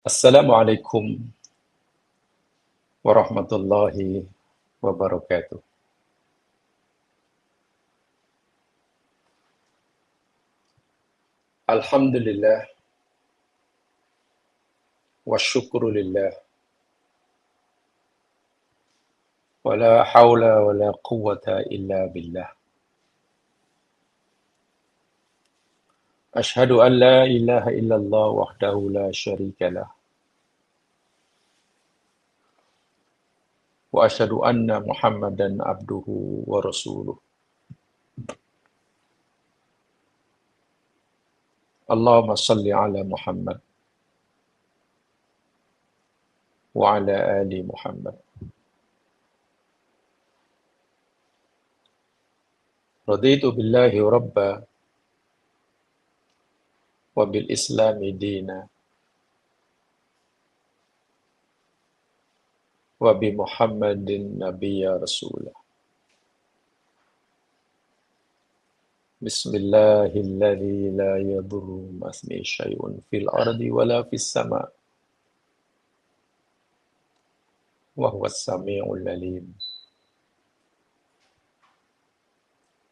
Assalamualaikum warahmatullahi wabarakatuh. Alhamdulillah wa syukrulillah wa la hawla wa la quwwata illa billah. Ashhadu an la ilaha illallah wahdahu la syarika lah wa ashhadu anna Muhammadan abduhu wa rasuluh. Allahumma salli ala Muhammad wa ala ali Muhammad. Raditu billahi rabba wa bil islami dina wa bi Muhammadin nabiyya rasulah. Bismillahilladzi la yadurru ma'asmihi syai'un fil ardi wala fis sama' wa huwas sami'ul alim.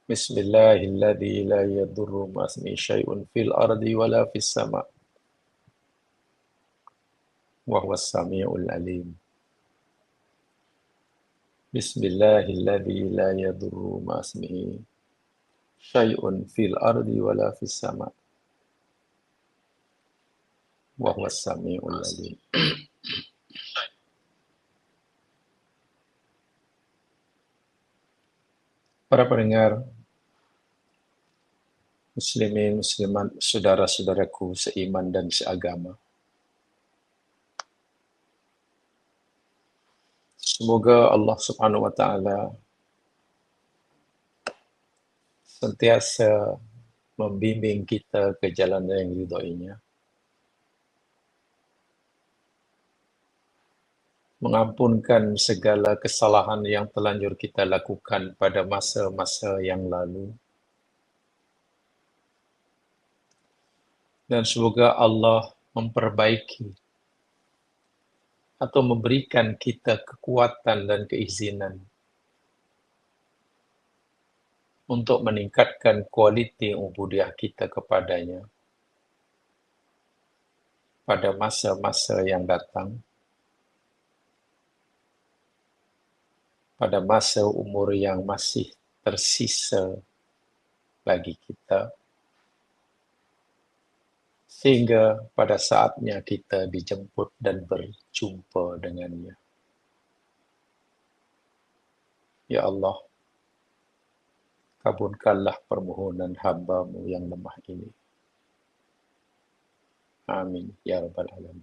Bismillahilladzi la yadurru ma'asmihi syai'un fil ardi wala fis sama' wa huwas sami'ul alim. Bismillahilladzi la yadurru ma'asmihi syai'un fil ardi wala fis sama' wa huwas sami'ul alim. Para pendengar, muslimin, muslimat, saudara-saudaraku seiman dan seagama. Semoga Allah Subhanahu wa taala sentiasa membimbing kita ke jalan yang ridhoinya, mengampunkan segala kesalahan yang telanjur kita lakukan pada masa-masa yang lalu, dan semoga Allah memperbaiki atau memberikan kita kekuatan dan keizinan untuk meningkatkan kualiti ubudiyah kita kepadanya pada masa-masa yang datang, pada masa umur yang masih tersisa bagi kita, sehingga pada saatnya kita dijemput dan berjumpa dengannya. Ya Allah, kabulkanlah permohonan hamba-Mu yang lemah ini. Amin. Ya Rabbal Alamin.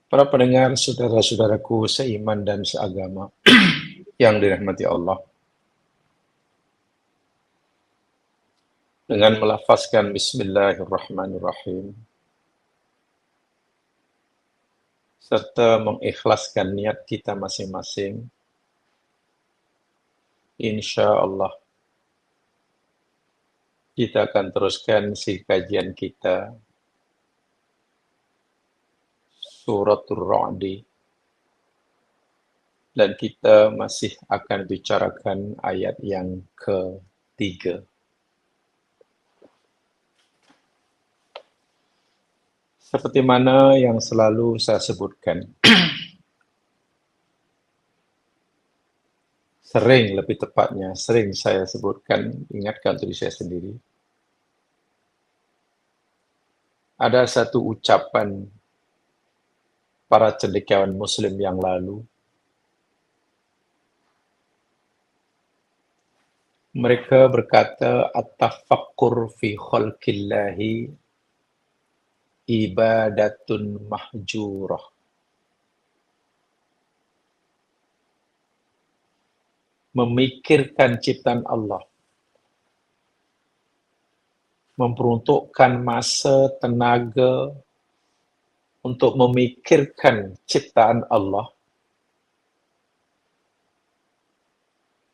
Para pendengar, saudara-saudaraku seiman dan seagama yang dirahmati Allah, dengan melafazkan Bismillahirrahmanirrahim serta mengikhlaskan niat kita masing-masing, insya Allah kita akan teruskan si kajian kita Suratul Ra'di, dan kita masih akan bicarakan ayat yang ketiga. Seperti mana yang selalu saya sebutkan, sering saya sebutkan, ingatkan diri saya sendiri, ada satu ucapan para cendekiawan Muslim yang lalu. Mereka berkata, at-tafakkur fi khalqillahi ibadatun mahjurah. Memikirkan ciptaan Allah, memperuntukkan masa, tenaga untuk memikirkan ciptaan Allah,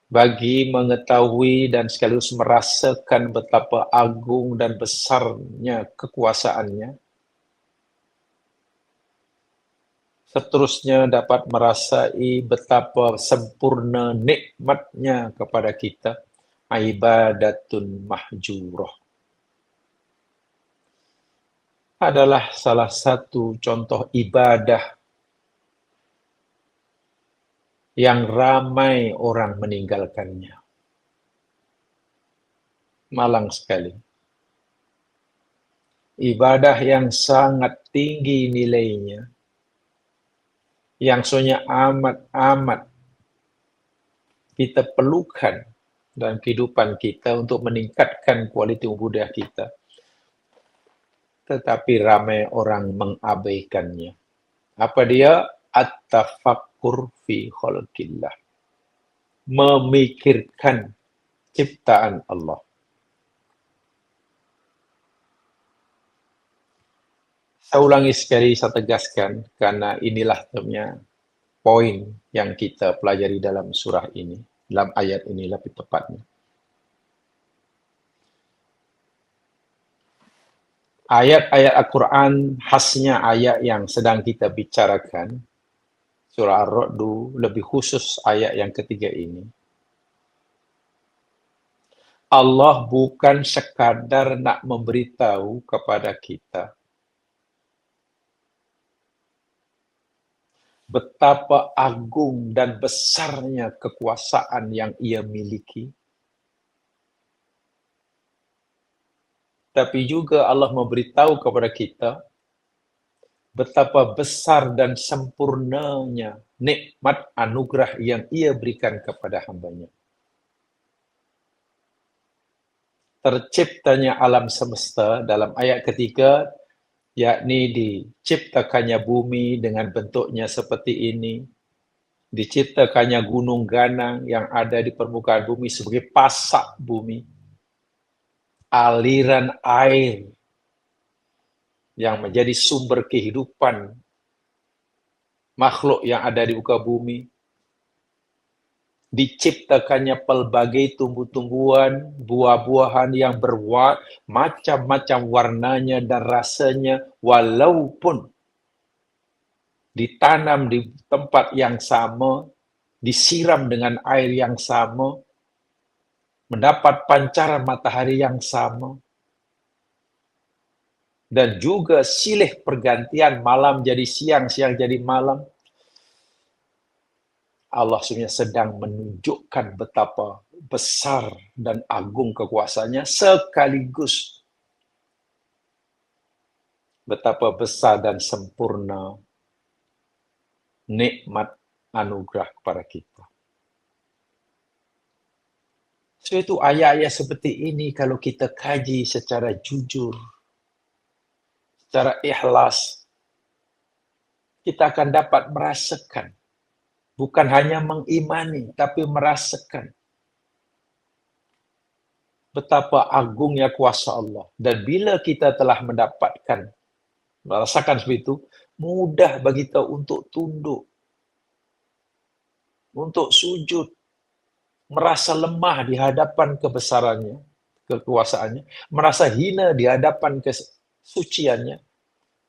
bagi mengetahui dan sekaligus merasakan betapa agung dan besarnya kekuasaannya. Seterusnya dapat merasai betapa sempurna nikmatnya kepada kita, ibadatun mahjurah. Adalah salah satu contoh ibadah yang ramai orang meninggalkannya. Malang sekali. Ibadah yang sangat tinggi nilainya, yang sebenarnya amat-amat kita perlukan dalam kehidupan kita untuk meningkatkan kualiti ubudiyah kita. Tetapi ramai orang mengabaikannya. Apa dia? At-tafakkur fi khalqillah. Memikirkan ciptaan Allah. Saya ulangi sekali, saya tegaskan, karena inilah sebenarnya poin yang kita pelajari dalam surah ini, dalam ayat ini lebih tepatnya. Ayat-ayat Al-Quran khasnya ayat yang sedang kita bicarakan, surah Ar-Ra'du, lebih khusus ayat yang ketiga ini. Allah bukan sekadar nak memberitahu kepada kita betapa agung dan besarnya kekuasaan yang ia miliki, tapi juga Allah memberitahu kepada kita betapa besar dan sempurnanya nikmat anugerah yang ia berikan kepada hambanya. Terciptanya alam semesta dalam ayat ketiga, yakni diciptakannya bumi dengan bentuknya seperti ini, diciptakannya gunung ganang yang ada di permukaan bumi sebagai pasak bumi, aliran air yang menjadi sumber kehidupan makhluk yang ada di muka bumi, diciptakannya pelbagai tumbuh-tumbuhan, buah-buahan yang macam-macam warnanya dan rasanya, walaupun ditanam di tempat yang sama, disiram dengan air yang sama, mendapat pancaran matahari yang sama, dan juga silih pergantian malam jadi siang, siang jadi malam. Allah sebenarnya sedang menunjukkan betapa besar dan agung kekuasaannya, sekaligus betapa besar dan sempurna nikmat anugerah kepada kita. So itu ayat-ayat seperti ini kalau kita kaji secara jujur, secara ikhlas, kita akan dapat merasakan, bukan hanya mengimani, tapi merasakan betapa agungnya kuasa Allah. Dan bila kita telah merasakan seperti itu, mudah bagi kita untuk tunduk, untuk sujud, merasa lemah di hadapan kebesarannya, kekuasaannya, merasa hina di hadapan kesuciannya,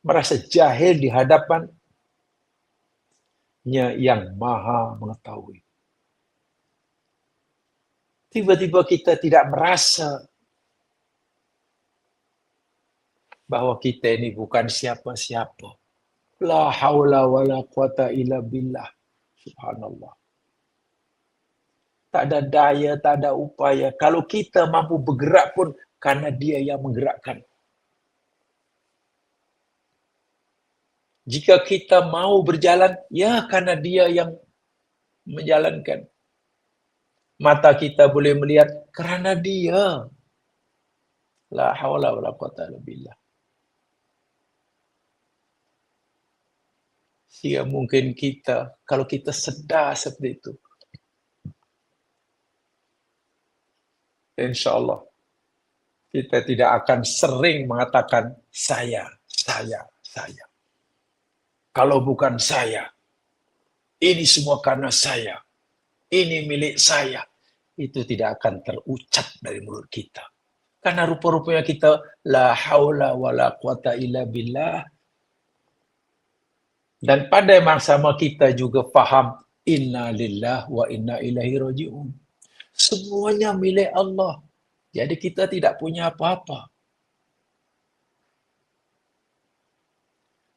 merasa jahil di hadapannya yang maha mengetahui. Tiba-tiba kita tidak merasa bahwa kita ini bukan siapa-siapa. La haula wa la quwata illa billah. Subhanallah. Tak ada daya, tak ada upaya. Kalau kita mampu bergerak pun karena dia yang menggerakkan. Jika kita mau berjalan, ya karena dia yang menjalankan. Mata kita boleh melihat kerana dia. La haula wa la quwata illa billah. Sehingga mungkin kita, kalau kita sedar seperti itu, insya-Allah kita tidak akan sering mengatakan saya. Kalau bukan saya, ini semua karena saya. Ini milik saya. itu tidak akan terucap dari mulut kita. Karena rupa-rupanya kita la haula wala quwata illa billah. Dan pada masa sama kita juga faham inna lillah wa inna ilaihi raji'un. Semuanya milik Allah. Jadi kita tidak punya apa-apa.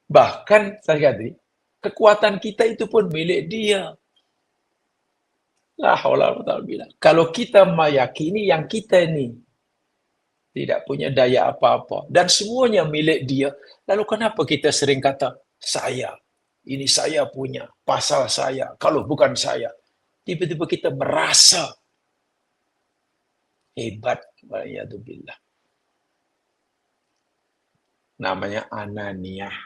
Bahkan saya kata, kekuatan kita itu pun milik Dia. La haula wala quwata billah. Kalau kita meyakini yang kita ini tidak punya daya apa-apa dan semuanya milik Dia, lalu kenapa kita sering kata saya? Ini saya punya, pasal saya. Kalau bukan saya, tiba-tiba kita merasa hebat. Waliyadzubillah. Namanya ananiyah.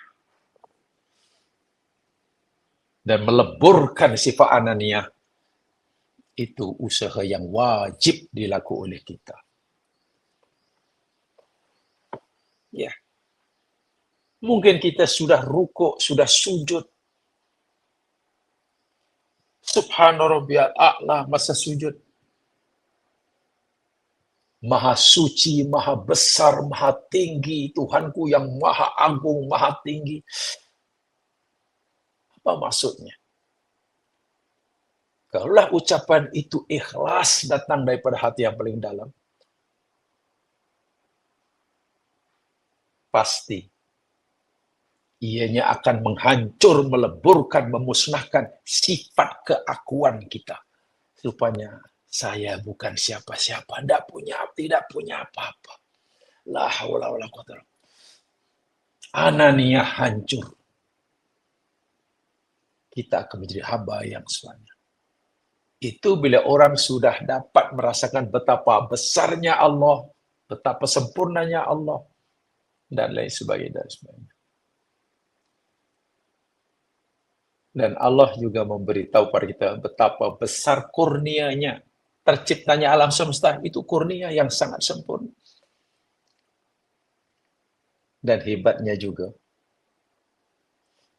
Dan meleburkan sifat ananiyah itu usaha yang wajib dilakukan oleh kita. Ya. Mungkin kita sudah rukuk, sudah sujud. Subhana rabbiyal a'la masa sujud. Maha suci, maha besar, maha tinggi, Tuhanku yang maha agung, maha tinggi. Apa maksudnya? Kalaulah ucapan itu ikhlas datang daripada hati yang paling dalam, pasti ianya akan menghancur, meleburkan, memusnahkan sifat keakuan kita. Rupanya saya bukan siapa-siapa, tidak punya apa-apa. La haula wala quwata. Ananiyah hancur. Kita akan menjadi hamba yang selamanya. Itu bila orang sudah dapat merasakan betapa besarnya Allah, betapa sempurnanya Allah, dan lain sebagainya. Dan Allah juga memberitahu pada kita betapa besar kurnianya. Terciptanya alam semesta itu kurnia yang sangat sempurna. Dan hebatnya juga,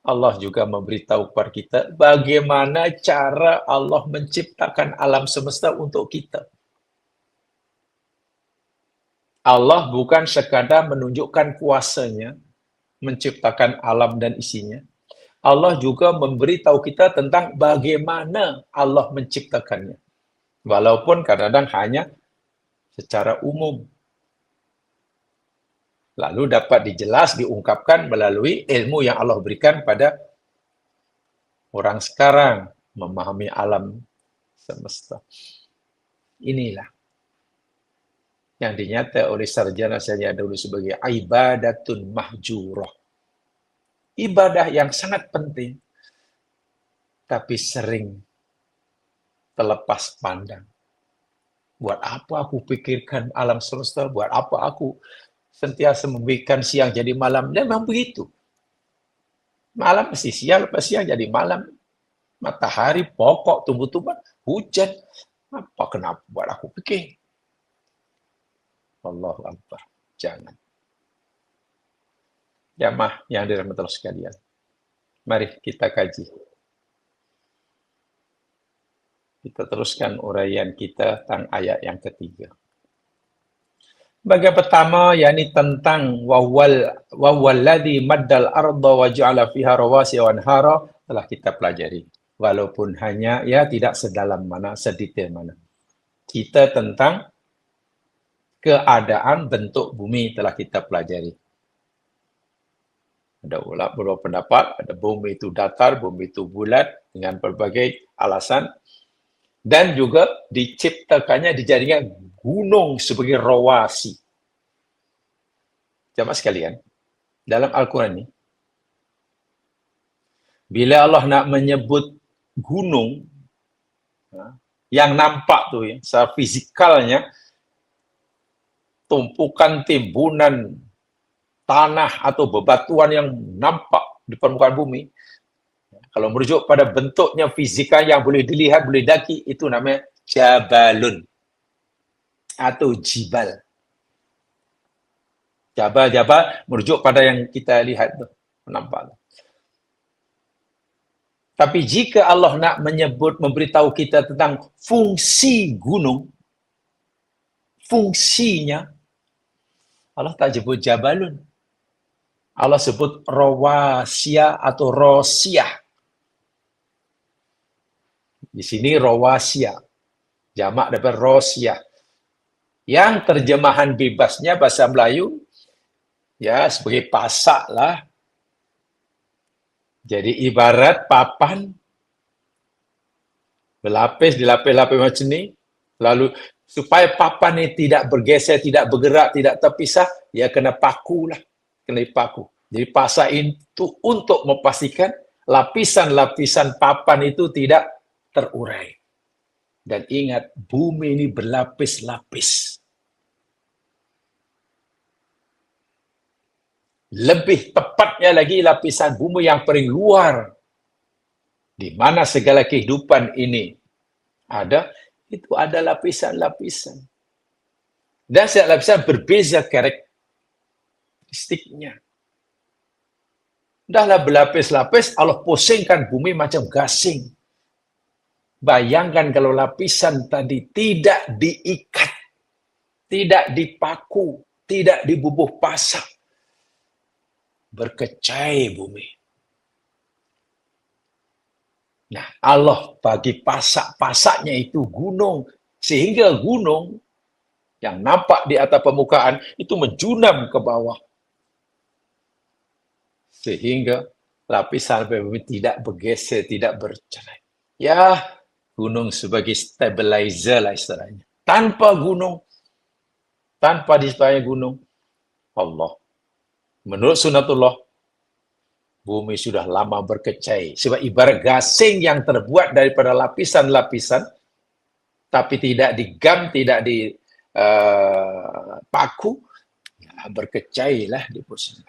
Allah juga memberitahu kepada kita bagaimana cara Allah menciptakan alam semesta untuk kita. Allah bukan sekadar menunjukkan kuasanya, menciptakan alam dan isinya. Allah juga memberitahu kita tentang bagaimana Allah menciptakannya. Walaupun kadang-kadang hanya secara umum. Lalu dapat diungkapkan melalui ilmu yang Allah berikan pada orang sekarang memahami alam semesta. Inilah yang dinyata oleh sarjana saya dahulu sebagai ibadatun mahjurah. Ibadah yang sangat penting, tapi sering terlepas pandang. Buat apa aku pikirkan alam semesta? Buat apa aku sentiasa membiarkan siang jadi malam? Dan memang begitu. Malam pasti siang, lepas siang jadi malam. Matahari, pokok, tumbuh-tumbuhan, hujan. Apa kenapa buat aku pikir? Allahu Akbar. Jangan. Jamaah yang dirahmati Allah sekalian. Mari kita kaji. Kita teruskan uraian kita tentang ayat yang ketiga. Bagian pertama yakni tentang wawalladzi maddal arda wa ja'ala fiha rawasiya wa anhara telah kita pelajari. Walaupun hanya tidak sedalam mana, sedetail mana. Kita tentang keadaan bentuk bumi telah kita pelajari. Ada beberapa pendapat, ada bumi itu datar, bumi itu bulat dengan berbagai alasan. Dan juga diciptakannya, dijadikan gunung sebagai rawasi. Jamaah sekalian, dalam Al-Quran ini, bila Allah nak menyebut gunung, yang nampak tu, secara fizikalnya, tumpukan timbunan tanah atau bebatuan yang nampak di permukaan bumi, kalau merujuk pada bentuknya fizikal yang boleh dilihat, boleh daki, itu namanya jabalun atau jibal. Jabal merujuk pada yang kita lihat tu, nampak. Tapi jika Allah nak menyebut, memberitahu kita tentang fungsi gunung, fungsinya, Allah tak sebut jabalun. Allah sebut rawasya atau rosyah. Di sini rawasya, jamak daripada rosyah. Yang terjemahan bebasnya bahasa Melayu, ya sebagai pasak lah. Jadi ibarat papan, berlapis, dilapis-lapis macam ni, lalu supaya papan ini tidak bergeser, tidak bergerak, tidak terpisah, ya kena paku lah. Kena paku. Jadi pasak itu untuk memastikan lapisan-lapisan papan itu tidak terurai. Dan ingat, bumi ini berlapis-lapis. Lebih tepatnya lagi lapisan bumi yang paling luar, di mana segala kehidupan ini ada, itu ada lapisan-lapisan. Dan setiap lapisan berbeza karakteristiknya. Dahlah berlapis-lapis, Allah pusingkan bumi macam gasing. Bayangkan kalau lapisan tadi tidak diikat, tidak dipaku, tidak dibubuh pasak. Berkecai bumi. Nah, Allah bagi pasak-pasaknya itu gunung. Sehingga gunung yang nampak di atas permukaan itu menjunam ke bawah. Sehingga lapisan bumi tidak bergeser, tidak bercerai. Ya, gunung sebagai stabilizer lah istilahnya. Tanpa gunung, tanpa di sebalik gunung, Allah. Menurut sunatullah, bumi sudah lama berkecai. Sebab ibarat gasing yang terbuat daripada lapisan-lapisan, tapi tidak digam, tidak dipaku, ya, berkecai lah di posisi.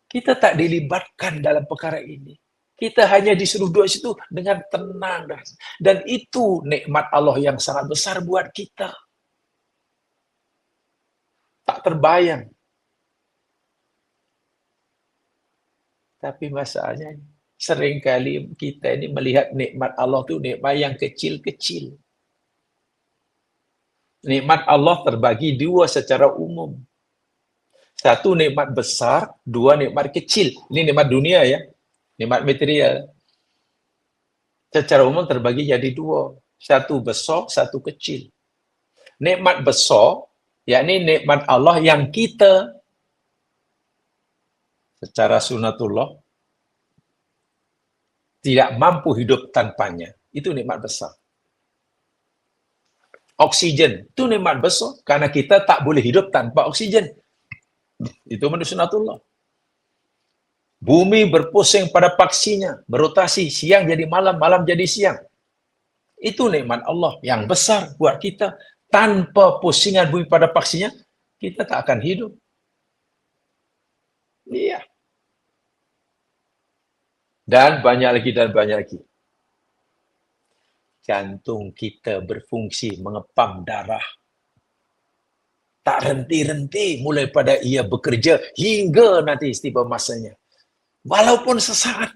Kita tak dilibatkan dalam perkara ini. Kita hanya disuruh duduk situ dengan tenang. Dan itu nikmat Allah yang sangat besar buat kita. Tak terbayang. Tapi masalahnya, seringkali kita ini melihat nikmat Allah itu nikmat yang kecil-kecil. Nikmat Allah terbagi dua secara umum. Satu nikmat besar, dua nikmat kecil. Ini nikmat dunia ya, nikmat material. Secara umum terbagi jadi dua. Satu besar, satu kecil. Nikmat besar, yakni nikmat Allah yang kita secara sunatullah tidak mampu hidup tanpanya. Itu nikmat besar. Oksigen, itu nikmat besar karena kita tak boleh hidup tanpa oksigen. Itu menurut sunatullah. Bumi berpusing pada paksinya, berotasi, siang jadi malam, malam jadi siang. Itu nikmat Allah yang besar buat kita. Tanpa pusingan bumi pada paksinya, kita tak akan hidup. Iya. Dan banyak lagi. Jantung kita berfungsi mengepam darah. Tak henti-henti mulai pada ia bekerja hingga nanti tiba masanya. Walaupun sesaat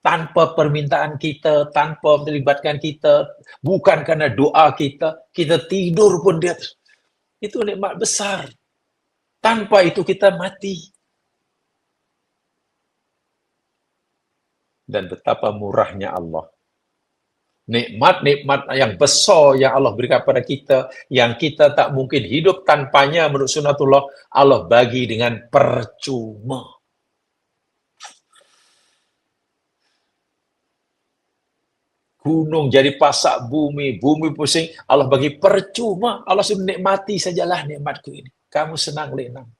tanpa permintaan kita, tanpa melibatkan kita, bukan karena doa kita, kita tidur pun dia. Itu nikmat besar. Tanpa itu kita mati. Dan betapa murahnya Allah. Nikmat-nikmat yang besar yang Allah berikan kepada kita, yang kita tak mungkin hidup tanpanya menurut sunatullah, Allah bagi dengan percuma. Gunung jadi pasak bumi, bumi pusing, Allah bagi percuma. Allah suruh nikmati sajalah nikmatku ini. Kamu senang lenang.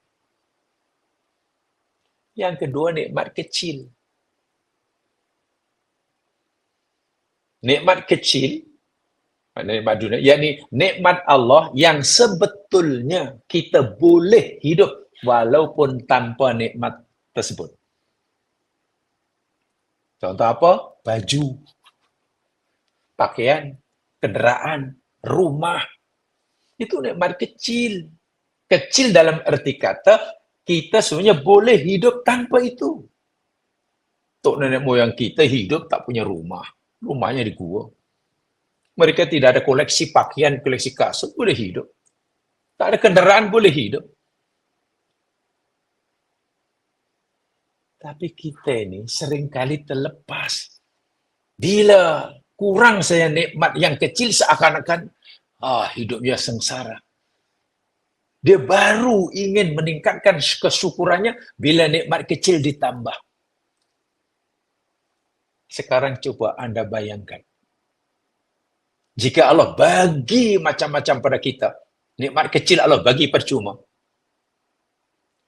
Yang kedua, nikmat kecil. Nikmat kecil, nikmat dunia, yakni nikmat Allah yang sebetulnya kita boleh hidup walaupun tanpa nikmat tersebut. Contoh apa? Baju, pakaian, kenderaan, rumah. Itu nikmat kecil. Kecil dalam arti kata, kita sebenarnya boleh hidup tanpa itu. Tok nenek moyang kita hidup tak punya rumah. Rumahnya di gua. Mereka tidak ada koleksi pakaian, koleksi kasut, boleh hidup. Tak ada kendaraan, boleh hidup. Tapi kita ini seringkali terlepas. Bila kurang saya nikmat yang kecil, seakan-akan hidupnya sengsara. Dia baru ingin meningkatkan kesyukurannya bila nikmat kecil ditambah. Sekarang coba Anda bayangkan. Jika Allah bagi macam-macam pada kita, nikmat kecil Allah bagi percuma.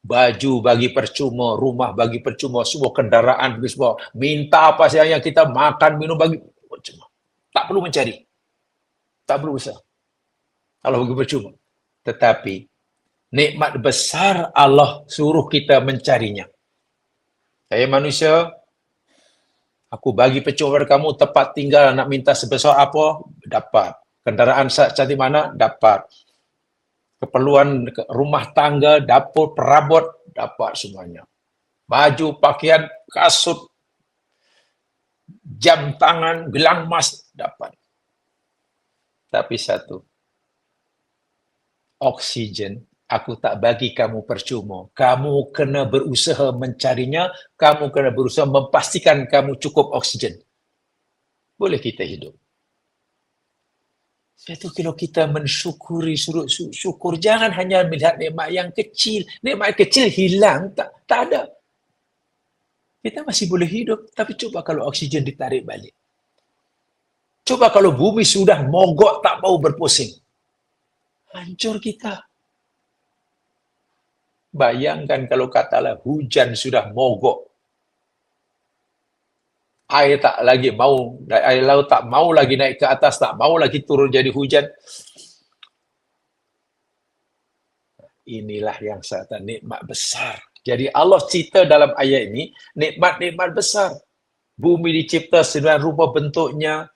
Baju bagi percuma, rumah bagi percuma, semua kendaraan bagi semua. Minta apa saja yang kita makan, minum bagi percuma. Tak perlu mencari. Tak perlu usah. Allah bagi percuma. Tetapi nikmat besar Allah suruh kita mencarinya. Saya manusia, aku bagi percuma pada kamu, tempat tinggal nak minta sebesar apa, dapat. Kendaraan cantik mana, dapat. Keperluan rumah tangga, dapur, perabot, dapat semuanya. Baju, pakaian, kasut, jam tangan, gelang emas, dapat. Tapi satu, oksigen, aku tak bagi kamu percuma. Kamu kena berusaha mencarinya, kamu kena berusaha memastikan kamu cukup oksigen. Boleh kita hidup. Itu kalau kita mensyukuri, suruh syukur, jangan hanya melihat nikmat yang kecil. Nikmat kecil hilang, tak ada. Kita masih boleh hidup, tapi coba kalau oksigen ditarik balik. Coba kalau bumi sudah mogok, tak mau berpusing. Hancur kita. Bayangkan kalau katalah hujan sudah mogok. Air tak lagi mau, air laut tak mau lagi naik ke atas, tak mau lagi turun jadi hujan. Inilah yang saya kata nikmat besar. Jadi Allah cerita dalam ayat ini, nikmat-nikmat besar. Bumi dicipta sembilan rupa bentuknya,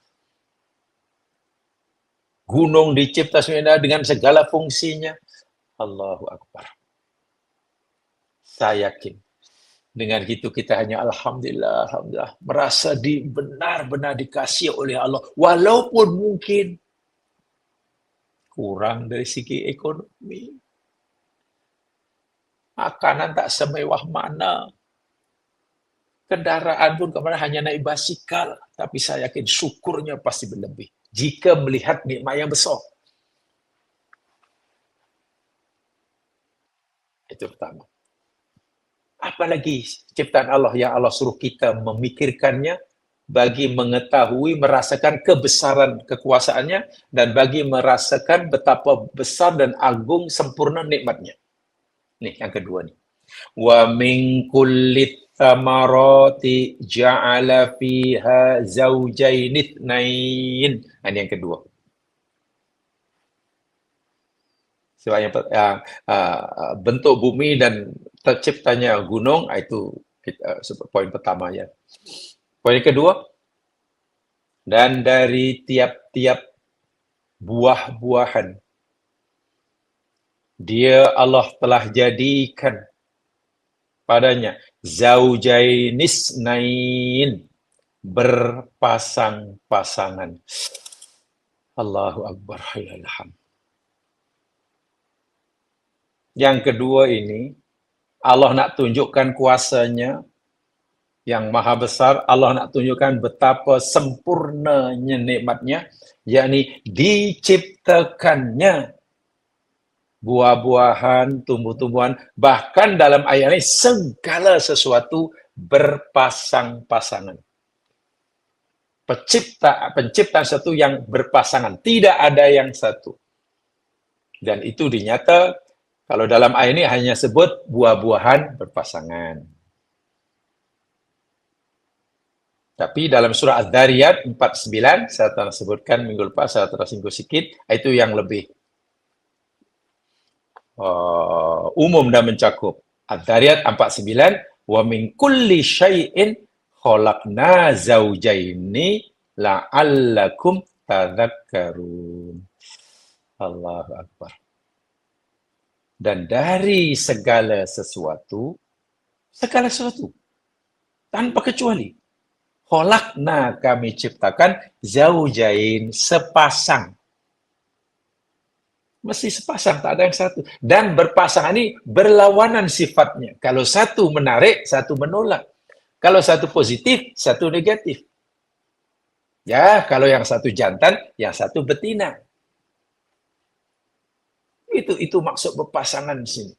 gunung dicipta sembilan dengan segala fungsinya. Allahu Akbar. Saya yakin dengan itu kita hanya alhamdulillah, alhamdulillah, merasa benar-benar dikasihi oleh Allah, walaupun mungkin kurang dari segi ekonomi. Makanan tak semewah mana. Kendaraan pun kemana hanya naik basikal, tapi saya yakin syukurnya pasti berlebih jika melihat nikmat yang besar. Itu pertama. Apalagi ciptaan Allah yang Allah suruh kita memikirkannya bagi mengetahui, merasakan kebesaran kekuasaannya dan bagi merasakan betapa besar dan agung sempurna nikmatnya. Nih yang kedua nih. Wa min kulli thamarati ja'ala fiha zawjayn itsnain. Ini yang kedua. Sebab yang bentuk bumi dan terciptanya gunung, itu poin pertama ya. Poin kedua, dan dari tiap-tiap buah-buahan dia Allah telah jadikan padanya zaujainis nain, berpasang-pasangan. Allahu Akbar. Alhamdulillah. Yang kedua ini, Allah nak tunjukkan kuasanya yang maha besar. Allah nak tunjukkan betapa sempurnanya nikmatnya, yakni diciptakannya buah-buahan, tumbuh-tumbuhan, bahkan dalam ayat ini segala sesuatu berpasang-pasangan. Penciptaan satu yang berpasangan, tidak ada yang satu. Dan itu dinyata kalau dalam ayat ini hanya sebut buah-buahan berpasangan. Tapi dalam surah Az-Zariyat 49, saya telah sebutkan minggu lepas, saya telah singgung sikit, itu yang lebih umum dan mencakup. Az-Zariyat 49, wa min kulli syai'in khalaqna zawjaini la'allakum tadhakkarun. Allahu Akbar. Dan dari segala sesuatu, tanpa kecuali. Khalaqna, kami ciptakan, zaujain, sepasang. Mesti sepasang, tak ada yang satu. Dan berpasangan ini berlawanan sifatnya. Kalau satu menarik, satu menolak. Kalau satu positif, satu negatif. Ya, kalau yang satu jantan, yang satu betina. Itu maksud berpasangan di sini.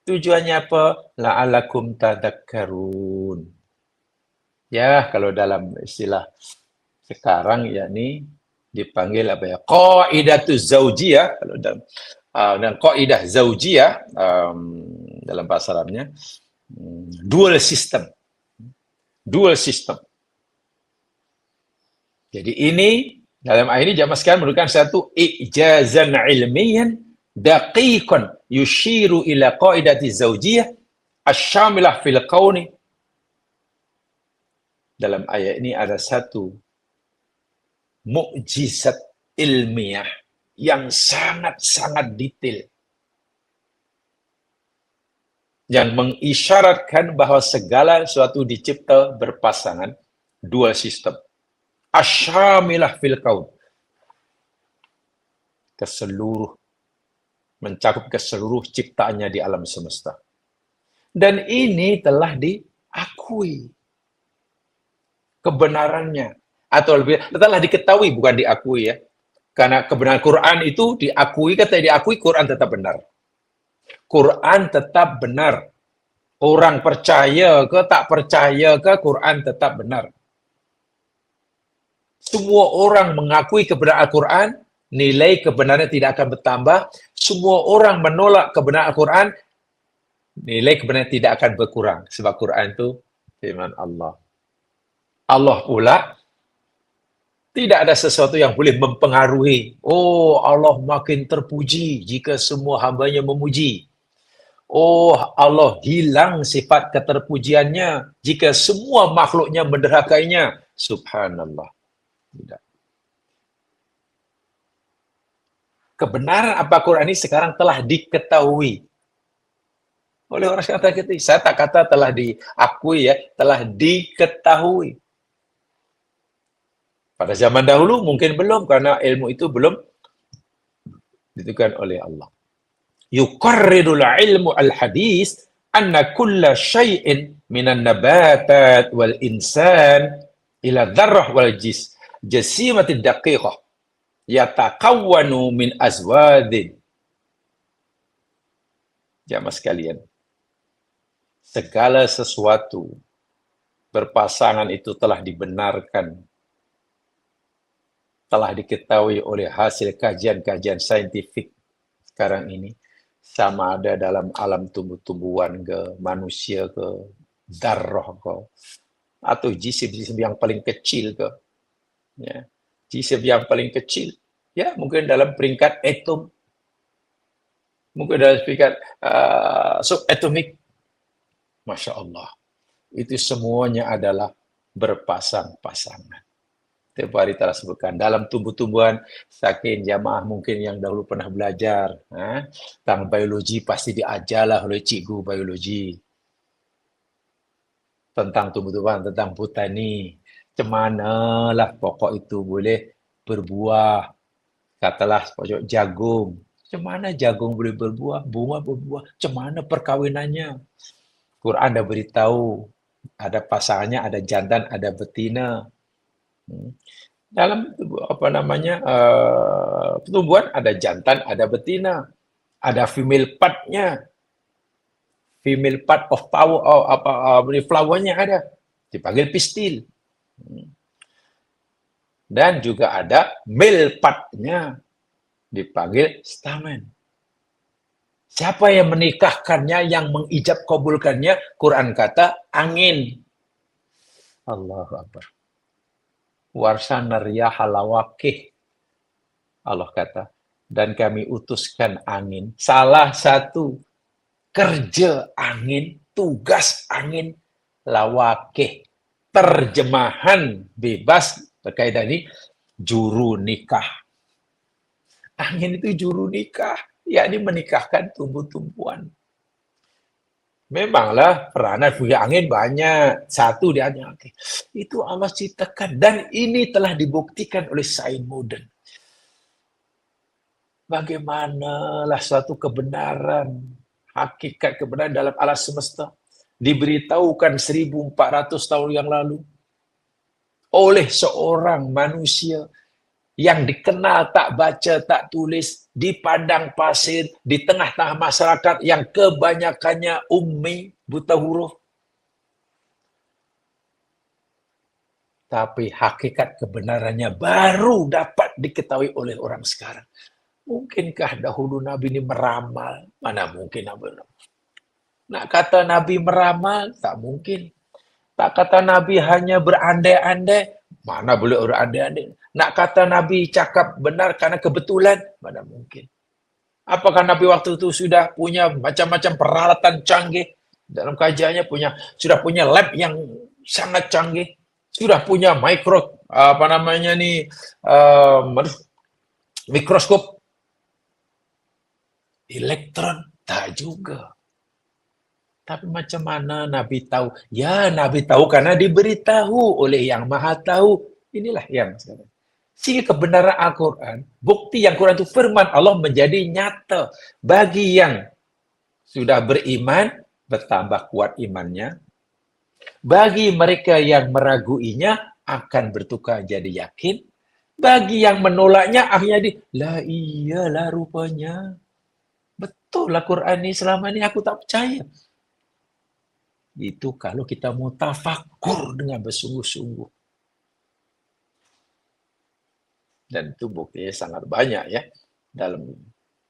Tujuannya apa? La'alakum tadakkarun. Ya, kalau dalam istilah sekarang yakni dipanggil apa ya? Qaidatuz zaujiyah, kalau dalam dan kaidah zaujiyah dalam bahasa Arabnya dual system. Dual system. Jadi ini dalam ayat ini jamaah sekalian merupakan satu ijazan ilmiyan daqiqan yushiru ila qaidati zaujiyah asyamilah fil kauni. Dalam ayat ini ada satu mukjizat ilmiah yang sangat-sangat detail yang mengisyaratkan bahwa segala sesuatu dicipta berpasangan, dual system. Asyamilah fil kaun. Mencakup keseluruh ciptaannya di alam semesta. Dan ini telah diakui kebenarannya. Atau lebih, telah diketahui, bukan diakui ya. Karena kebenaran Quran itu diakui, kata diakui, Quran tetap benar. Quran tetap benar. Orang percaya ke tak percaya ke, Quran tetap benar. Semua orang mengakui kebenaran Al-Quran, nilai kebenarannya tidak akan bertambah. Semua orang menolak kebenaran Al-Quran, nilai kebenaran tidak akan berkurang. Sebab Quran itu firman Allah. Allah pula tidak ada sesuatu yang boleh mempengaruhi. Oh, Allah makin terpuji jika semua hambanya memuji. Oh, Allah hilang sifat keterpujiannya jika semua makhluknya menderhakainya. Subhanallah. Tidak. Kebenaran apa Quran ini sekarang telah diketahui oleh orang sekarang. Saya tak kata telah diakui ya, telah diketahui. Pada zaman dahulu mungkin belum, karena ilmu itu belum ditentukan oleh Allah. Yuqarrirul ilmu al-hadis anna kulla syai'in minan nabatat wal insan ila dzarrah wal jasimatid daqiqah yatakawwanu min azwadin. Jamaah sekalian, segala sesuatu berpasangan itu telah dibenarkan, telah diketahui oleh hasil kajian-kajian saintifik sekarang ini, sama ada dalam alam tumbuh-tumbuhan ke, manusia ke, darah ke, atau jisim-jisim yang paling kecil ke, ya, jisim yang paling kecil, ya mungkin dalam peringkat atom, mungkin dalam peringkat subatomik, Masya Allah, itu semuanya adalah berpasang-pasangan. Tiap hari telah sebutkan dalam tumbuh-tumbuhan, saking jamaah mungkin yang dahulu pernah belajar tentang biologi, pasti diajarlah oleh cikgu biologi tentang tumbuh-tumbuhan, tentang botani, cemanalah pokok itu boleh berbuah. Katalah pokok jagung, cemana jagung boleh berbuah, bunga berbuah, cemana perkawinannya. Quran dah beritahu, ada pasangannya, ada jantan, ada betina. Dalam pertumbuhan ada jantan, ada betina, ada female part-nya, female part of power, flower-nya ada, dipanggil pistil, dan juga ada male part-nya, dipanggil stamen. Siapa yang menikahkannya, yang mengijab kabulkannya? Quran kata angin. Allahu Akbar. Warsana riyaha lawaqih. Allah kata, dan kami utuskan angin. Salah satu kerja angin, tugas angin, lawaqih. Terjemahan bebas terkait ini, juru nikah. Angin itu juru nikah, yakni menikahkan tumbuh-tumbuhan. Memanglah peranan fuya angin banyak. Satu dia hanya okay. Itu Allah ciptakan dan ini telah dibuktikan oleh sains moden. Bagaimanalah suatu kebenaran, hakikat kebenaran dalam alam semesta diberitahukan 1400 tahun yang lalu oleh seorang manusia yang dikenal tak baca, tak tulis, di padang pasir, di tengah-tengah masyarakat yang kebanyakannya ummi, buta huruf. Tapi hakikat kebenarannya baru dapat diketahui oleh orang sekarang. Mungkinkah dahulu Nabi ini meramal? Mana mungkin Nabi. Nak kata Nabi meramal? Tak mungkin. Tak kata Nabi hanya berandai-andai? Mana boleh berandai-andai? Nak kata Nabi cakap benar karena kebetulan? Mana mungkin. Apakah Nabi waktu itu sudah punya macam-macam peralatan canggih? Dalam kajiannya sudah punya lab yang sangat canggih? Sudah punya mikroskop elektron? Tak juga. Tapi macam mana Nabi tahu? Ya, Nabi tahu karena diberitahu oleh yang maha tahu. Inilah yang sekarang. Sehingga kebenaran Al-Quran, bukti yang Quran itu firman Allah menjadi nyata. Bagi yang sudah beriman, bertambah kuat imannya. Bagi mereka yang meraguinya, akan bertukar jadi yakin. Bagi yang menolaknya, akhirnya lah iyalah rupanya. Betul lah Quran ini selama ini aku tak percaya. Itu kalau kita mau tafakur dengan bersungguh-sungguh. Dan itu buktinya sangat banyak ya.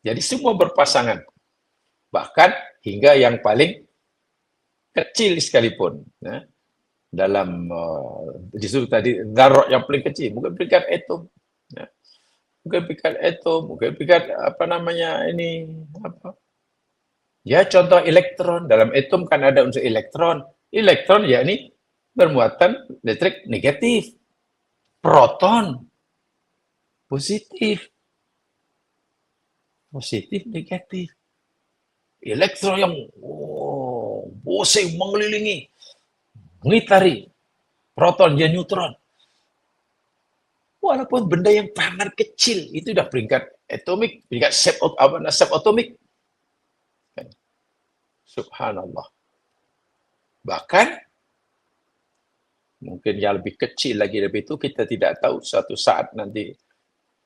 Jadi semua berpasangan. Bahkan hingga yang paling kecil sekalipun. Ya. Dalam disuruh tadi zarah yang paling kecil, bukan peringkat atom. Ya. Bukan peringkat atom, bukan peringkat Ya, contoh elektron. Dalam atom kan ada unsur elektron. Elektron yakni bermuatan listrik negatif. Proton positif. Positif, negatif. Elektron yang pusing mengelilingi, mengitari. Proton dan neutron. Walaupun benda yang sangat kecil, itu dah peringkat atomik, peringkat subatomik. Subhanallah. Bahkan mungkin yang lebih kecil lagi dari itu kita tidak tahu suatu saat nanti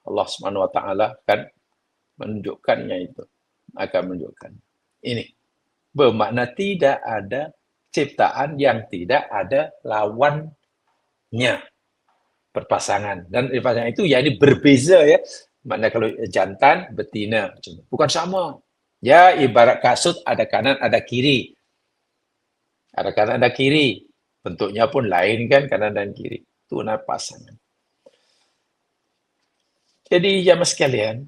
Allah Subhanahu wa taala akan menunjukkannya itu, akan menunjukkan. Ini bermakna tidak ada ciptaan yang tidak ada lawannya, perpasangan. Dan perpasangan itu ya ini berbeza ya. Makna kalau jantan betina bukan sama. Ya, ibarat kasut ada kanan, ada kiri. Ada kanan, ada kiri. Bentuknya pun lain kan, kanan dan kiri. Itu namanya pasangan. Jadi, jamaah sekalian,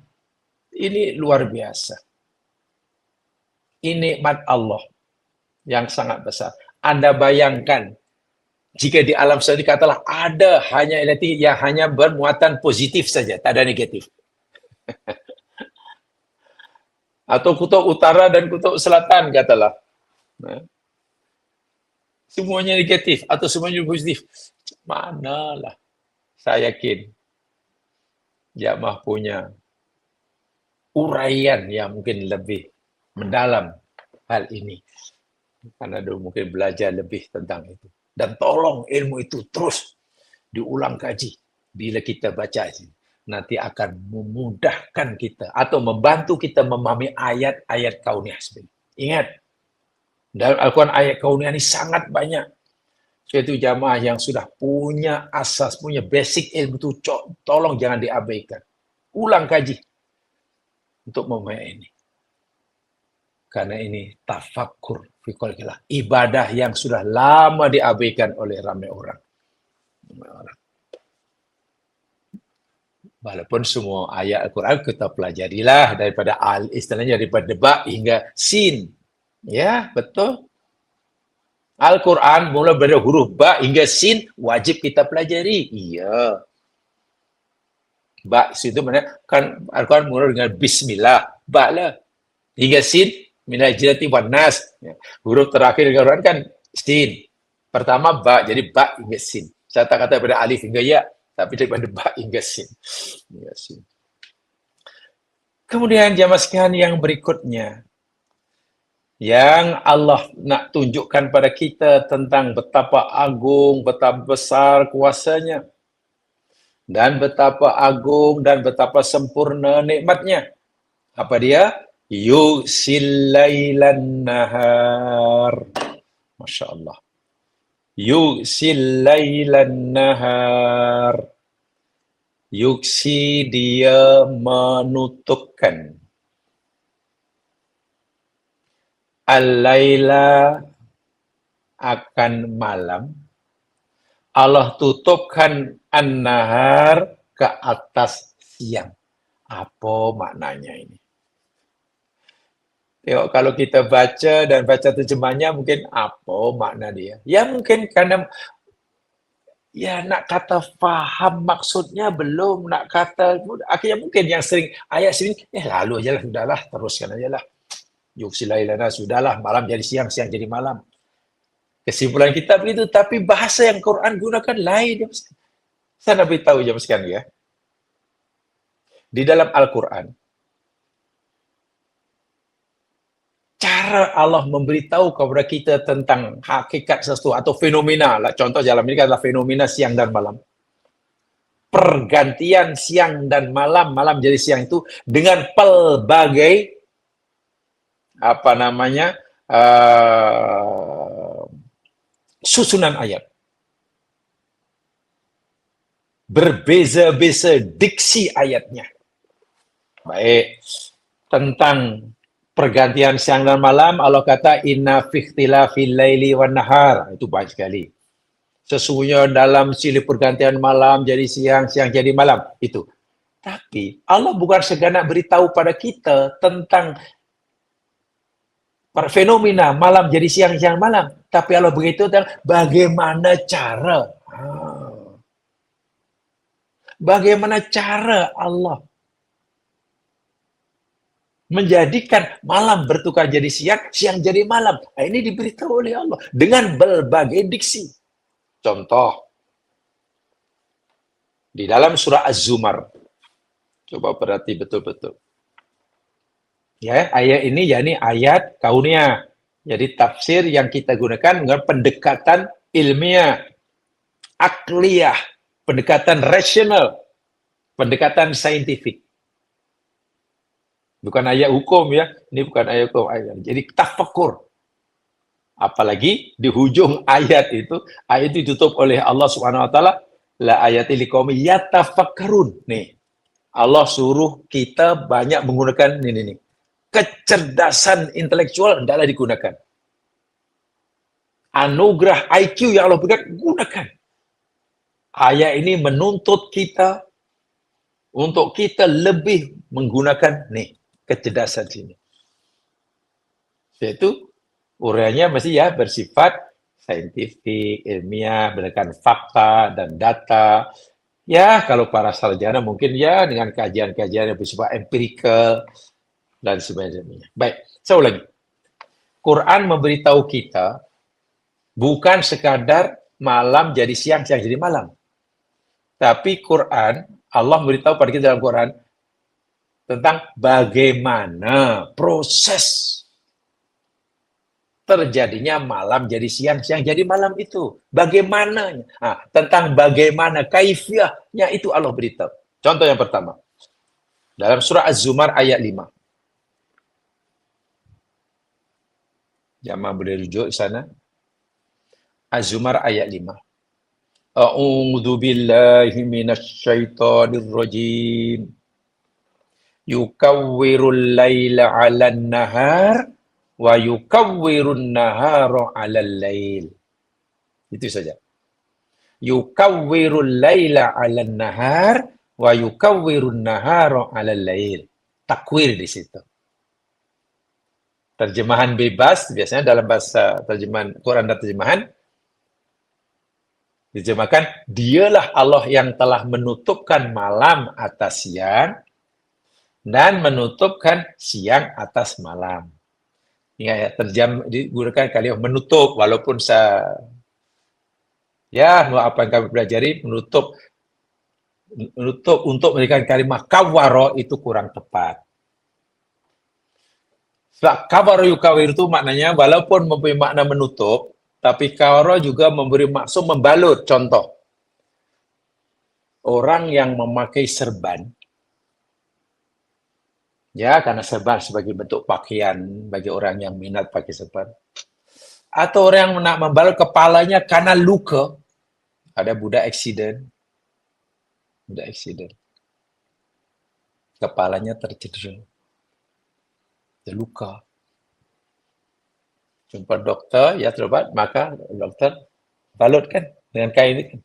ini luar biasa. Ini nikmat Allah yang sangat besar. Anda bayangkan, jika di alam semesta dikatalah ada hanya elektrik yang hanya bermuatan positif saja, tak ada negatif. Atau kutub utara dan kutub selatan katalah. Semuanya negatif atau semuanya positif. Manalah. Saya yakin jamaah punya uraian yang mungkin lebih mendalam hal ini. Karena dulu mungkin belajar lebih tentang itu. Dan tolong ilmu itu terus diulang kaji. Bila kita baca ini. Nanti akan memudahkan kita atau membantu kita memahami ayat-ayat kauniyah. Ingat, dalam Al-Quran ayat kauniyah ini sangat banyak. Yaitu jamaah yang sudah punya asas, punya basic ilmu itu, tolong jangan diabaikan. Ulang kaji untuk memahami ini. Karena ini tafakkur fi khalqillah, ibadah yang sudah lama diabaikan oleh ramai orang. Walaupun semua ayat Al-Quran kita pelajarilah daripada istilahnya daripada ba hingga sin. Ya, betul. Al-Quran mula dari huruf ba hingga sin wajib kita pelajari. Iya. Ba itu mana kan Al-Quran mula dengan bismillah. Ba lah. Hingga sin minal jinnati wan nas. Ya. Huruf terakhir Al-Quran kan sin. Pertama ba, jadi ba hingga sin. Saya tak kata daripada alif hingga ya, tapi daripada ba hingga sin. Ya, sin. Kemudian jamaah sekalian yang berikutnya, yang Allah nak tunjukkan pada kita tentang betapa agung, betapa besar kuasanya, dan betapa agung dan betapa sempurna nikmatnya. Apa dia? Yusil lailan nahar. Masya Allah. Yusil lailan nahar. Yuksi dia menutupkan. Al-laila akan malam. Allah tutupkan an-nahar ke atas siang. Apa maknanya ini? Tengok kalau kita baca dan baca terjemahnya mungkin apa makna dia? Ya mungkin karena ya nak kata faham maksudnya belum, nak kata akhirnya mungkin yang sering ayat sini lalu ajalah sudahlah, teruskan ajalah. Yuksilailana sudahlah, malam jadi siang, siang jadi malam. Kesimpulan kita begitu, tapi bahasa yang Quran gunakan lain. Saya nak beritahu jemaah sekalian ya. Di dalam Al-Quran, cara Allah memberitahu kepada kita tentang hakikat sesuatu atau fenomena, lah, contoh dalam ini adalah fenomena siang dan malam. Pergantian siang dan malam, malam jadi siang itu dengan pelbagai susunan ayat. Berbeza-beza diksi ayatnya. Baik, tentang pergantian siang dan malam, Allah kata inna fi ikhtilafil laili wan nahar. Itu baik sekali. Sesungguhnya dalam silih pergantian malam jadi siang, siang jadi malam. Itu. Tapi Allah bukan seganak beritahu pada kita tentang fenomena malam jadi siang, siang malam. Tapi Allah beritahu tentang bagaimana cara. Bagaimana cara Allah menjadikan malam bertukar jadi siang, siang jadi malam. Nah, ini diberitahu oleh Allah dengan berbagai diksi. Contoh, di dalam surah Az-Zumar. Coba perhati betul-betul. Ya, ayat ini yakni ayat kauniyah. Jadi tafsir yang kita gunakan dengan pendekatan ilmiah, akliyah, pendekatan rasional, pendekatan saintifik. Bukan ayat hukum ya, ini bukan ayat hukum. Jadi tafakkur. Apalagi di hujung ayat itu ditutup oleh Allah Subhanahu wa taala la ayati liqaumi yatafakkarun. Nih. Allah suruh kita banyak menggunakan ini. Kecerdasan intelektual hendaklah digunakan. Anugerah IQ yang Allah berikan, gunakan. Ayat ini menuntut kita untuk kita lebih menggunakan kecerdasan sini. Yaitu uraiannya mesti ya bersifat saintifik, ilmiah, berdasarkan fakta dan data. Ya, kalau para sarjana mungkin ya dengan kajian-kajian yang bersifat empirikal dan sebagainya. Baik, saya ulangi. Quran memberitahu kita bukan sekadar malam jadi siang, siang jadi malam. Tapi Quran, Allah memberitahu pada kita dalam Quran tentang bagaimana proses terjadinya malam jadi siang, siang jadi malam itu. Bagaimana? Tentang bagaimana kaifiahnya itu Allah beritahu. Contoh yang pertama. Dalam surah Az-Zumar ayat 5. Jamaah boleh rujuk di sana. Az-Zumar ayat 5. A'udzu billahi minasy syaithanir rajim. Yukawwirul laila 'alan nahar wa yukawwirun nahara 'alal lail. Itu saja. Yukawwirul laila 'alan nahar wa yukawwirun nahara 'alal lail. Takwir di situ. Terjemahan bebas biasanya dalam bahasa terjemahan Quran dan terjemahan diterjemahkan dialah Allah yang telah menutupkan malam atas siang dan menutupkan siang atas malam. Ya, terjam digunakan kalimat menutup, walaupun apa yang kami pelajari menutup untuk memberikan kalimat kawaro itu kurang tepat. Sebab kawaro yukawir itu maknanya walaupun mempunyai makna menutup, tapi kawaro juga memberi maksud membalut. Contoh, orang yang memakai serban, ya karena serban sebagai bentuk pakaian bagi orang yang minat pakai serban, atau orang yang nak membalut kepalanya karena luka, ada budak accident, kepalanya tercedera, terluka. Jumpa dokter, ya terobat, maka dokter balutkan dengan kain itu.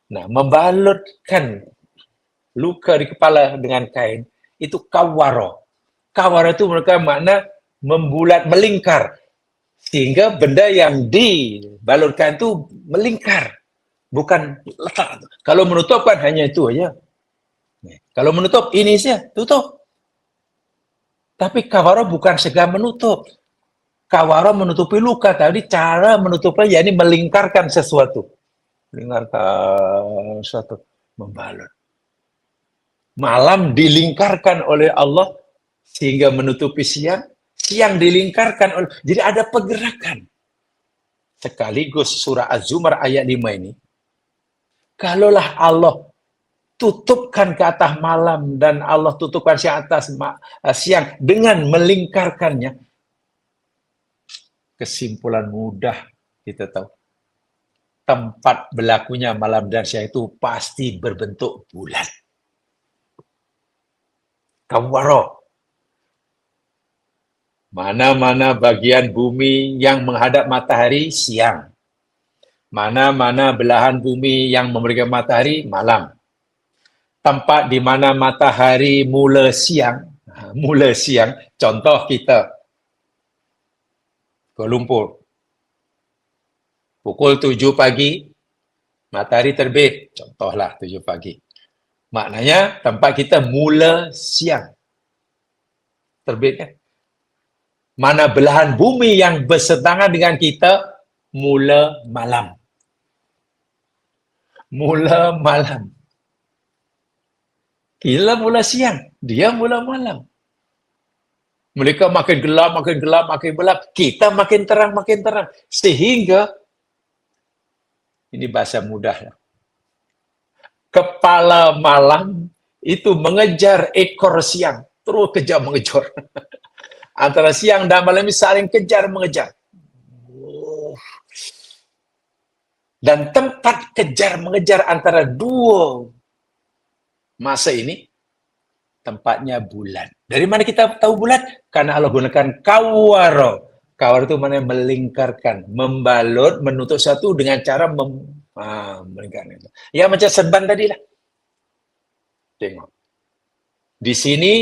Nah, membalutkan luka di kepala dengan kain, itu kawaro. Kawaro itu mereka makna membulat, melingkar. Sehingga benda yang dibalutkan itu melingkar. Bukan letak. Kalau menutup kan hanya itu aja. Kalau menutup, ini saja, tutup. Tapi kawaro bukan segala menutup. Kawaro menutupi luka. Tadi cara menutupnya, yakni melingkarkan sesuatu. Melingkarkan sesuatu. Membalut. Malam dilingkarkan oleh Allah sehingga menutupi siang. Siang dilingkarkan oleh... Jadi ada pergerakan. Sekaligus surah Az-Zumar ayat 5 ini. Kalaulah Allah tutupkan ke atas malam dan Allah tutupkan siang atas siang dengan melingkarkannya, kesimpulan mudah kita tahu. Tempat berlakunya malam dan siang itu pasti berbentuk bulat. Kawaro. Mana-mana bagian bumi yang menghadap matahari siang. Mana-mana belahan bumi yang memberikan matahari malam. Tempat di mana matahari mula siang, contoh kita, Kuala Lumpur. Pukul 7 pagi, matahari terbit, contohlah 7 pagi. Maknanya tempat kita mula siang. Terbit kan? Mana belahan bumi yang berseberangan dengan kita, mula malam. Mula malam. Kita mula siang, dia mula malam. Mereka makin gelap, makin gelap, makin gelap. Kita makin terang, makin terang. Sehingga, ini bahasa mudah. Kepala malam itu mengejar ekor siang. Terus kejar mengejar. Antara siang dan malam ini saling kejar mengejar. Dan tempat kejar mengejar antara dua masa ini, tempatnya bulan. Dari mana kita tahu bulan? Karena Allah gunakan kawaro. Kawaro itu mana melingkarkan, membalut, menutup satu dengan cara melingkarkan. Ya macam serban tadi lah. Tengok. Di sini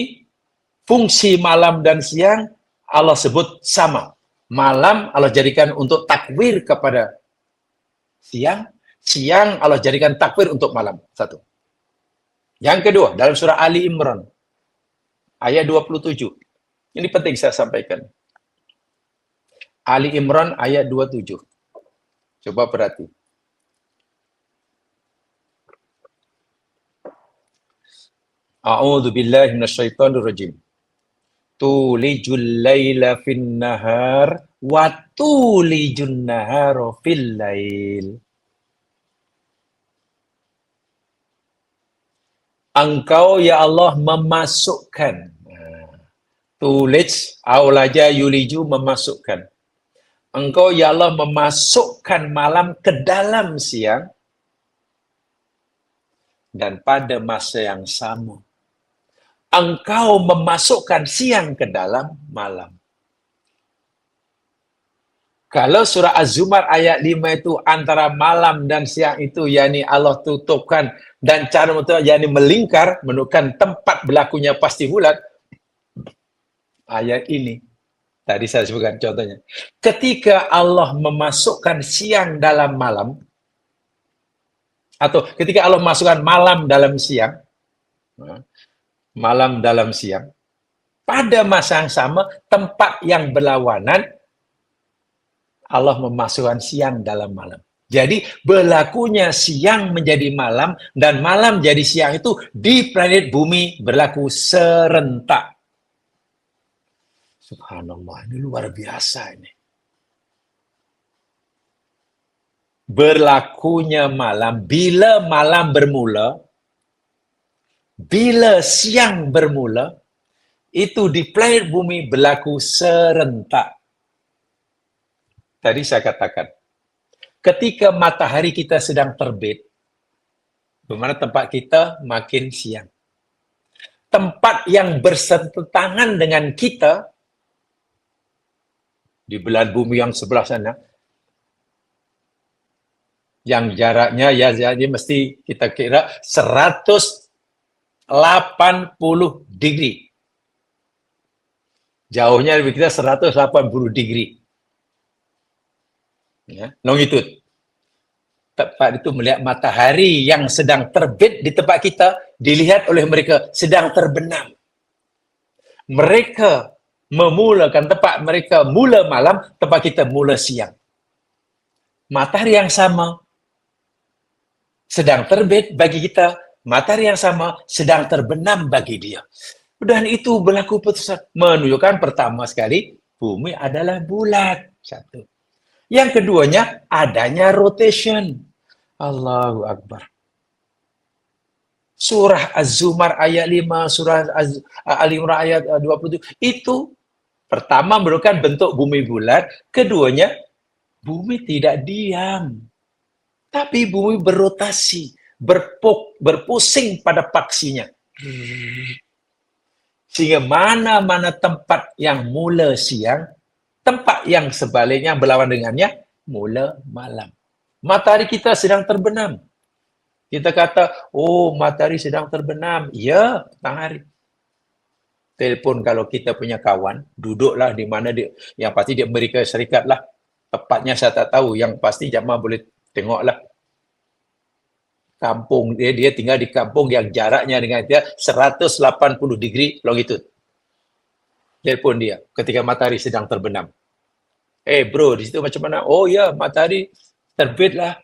fungsi malam dan siang Allah sebut sama. Malam Allah jadikan untuk takwir kepada siang. Siang Allah jadikan takwir untuk malam. Satu. Yang kedua, dalam surah Ali Imran, ayat 27. Ini penting saya sampaikan. Ali Imran ayat 27. Coba perhati. A'udzu billahi minasyaitonir rajim. Tulijul laila fin nahar wa tulijun nahara fil lail. Engkau ya Allah memasukkan. Tulij, aulaja yuliju memasukkan. Engkau ya Allah memasukkan malam ke dalam siang dan pada masa yang sama engkau memasukkan siang ke dalam malam. Kalau surah Az-Zumar ayat 5 itu antara malam dan siang itu yakni Allah tutupkan dan cara itu yakni melingkar menunjukkan tempat berlakunya pasti bulat. Ayat ini tadi saya sebutkan contohnya. Ketika Allah memasukkan siang dalam malam atau ketika Allah memasukkan malam dalam siang, malam dalam siang, Pada masa yang sama, tempat yang berlawanan, Allah memasukkan siang dalam malam. Jadi berlakunya siang menjadi malam dan malam jadi siang itu di planet bumi berlaku serentak. Subhanallah, ini luar biasa ini. Berlakunya malam, bila malam bermula, bila siang bermula, itu di planet bumi berlaku serentak. Tadi saya katakan, ketika matahari kita sedang terbit, bagaimana tempat kita makin siang. Tempat yang bersetentangan dengan kita, di belahan bumi yang sebelah sana, yang jaraknya ya jadi mesti kita kira 180 degree. Jauhnya lebih kita 180 degree. Ya, longitude. Tepat itu melihat matahari yang sedang terbit di tempat kita, dilihat oleh mereka sedang terbenam. Mereka memulakan tempat mereka mula malam, tempat kita mula siang. Matahari yang sama sedang terbit bagi kita, matahari yang sama sedang terbenam bagi dia. Dan itu berlaku putusan. Menunjukkan pertama sekali, bumi adalah bulat. Satu. Yang keduanya, adanya rotation. Allahu Akbar. Surah Az-Zumar ayat 5, surah Al-Imran ayat 27, itu pertama merupakan bentuk bumi bulat, keduanya, bumi tidak diam. Tapi bumi berotasi, berpusing pada paksinya. Sehingga mana-mana tempat yang mula siang, tempat yang sebaliknya berlawan dengannya, mula malam. Matahari kita sedang terbenam. Kita kata, oh matahari sedang terbenam. Ya, matahari. Telepon kalau kita punya kawan, duduklah di mana dia, yang pasti di Amerika Serikat lah. Tepatnya saya tak tahu, yang pasti jamaah boleh tengoklah. Kampung dia tinggal di kampung yang jaraknya dengan dia 180 degree longitude. Telepon dia ketika matahari sedang terbenam. Bro, di situ macam mana? Oh ya, matahari terbit lah.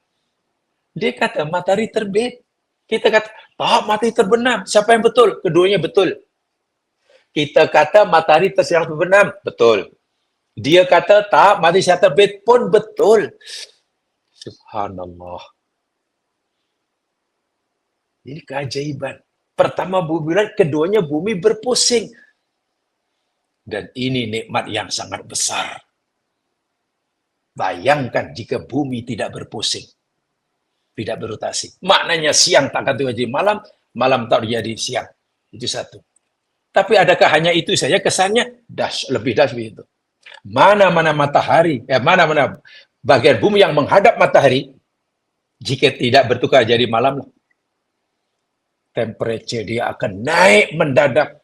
Dia kata matahari terbit. Kita kata, matahari terbenam. Siapa yang betul? Keduanya betul. Kita kata matahari sedang terbenam. Betul. Dia kata, matahari sedang terbit pun betul. Subhanallah. Ini keajaiban. Pertama bumi bulat, keduanya bumi berpusing. Dan ini nikmat yang sangat besar. Bayangkan jika bumi tidak berpusing, tidak berotasi. Maknanya siang tak akan terjadi malam, malam tak terjadi siang. Itu satu. Tapi adakah hanya itu saja? Kesannya lebih dahsyat itu. Mana-mana matahari, mana-mana bagian bumi yang menghadap matahari, jika tidak bertukar jadi malam, temperature dia akan naik mendadak.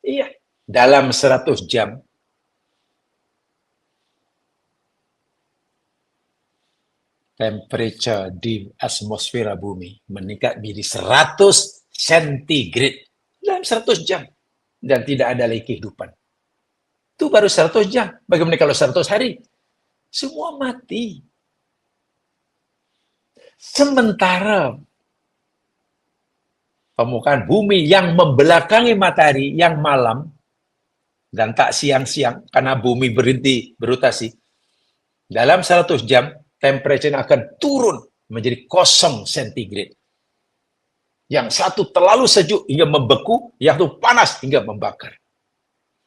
Iya, dalam 100 jam. Temperature di atmosfera bumi meningkat menjadi 100 centigrade dalam 100 jam. Dan tidak ada lagi kehidupan. Itu baru 100 jam. Bagaimana kalau 100 hari? Semua mati. Sementara permukaan bumi yang membelakangi matahari yang malam dan tak siang-siang karena bumi berhenti berotasi, dalam 100 jam temperature akan turun menjadi 0 centigrade. Yang satu terlalu sejuk hingga membeku, yang satu panas hingga membakar.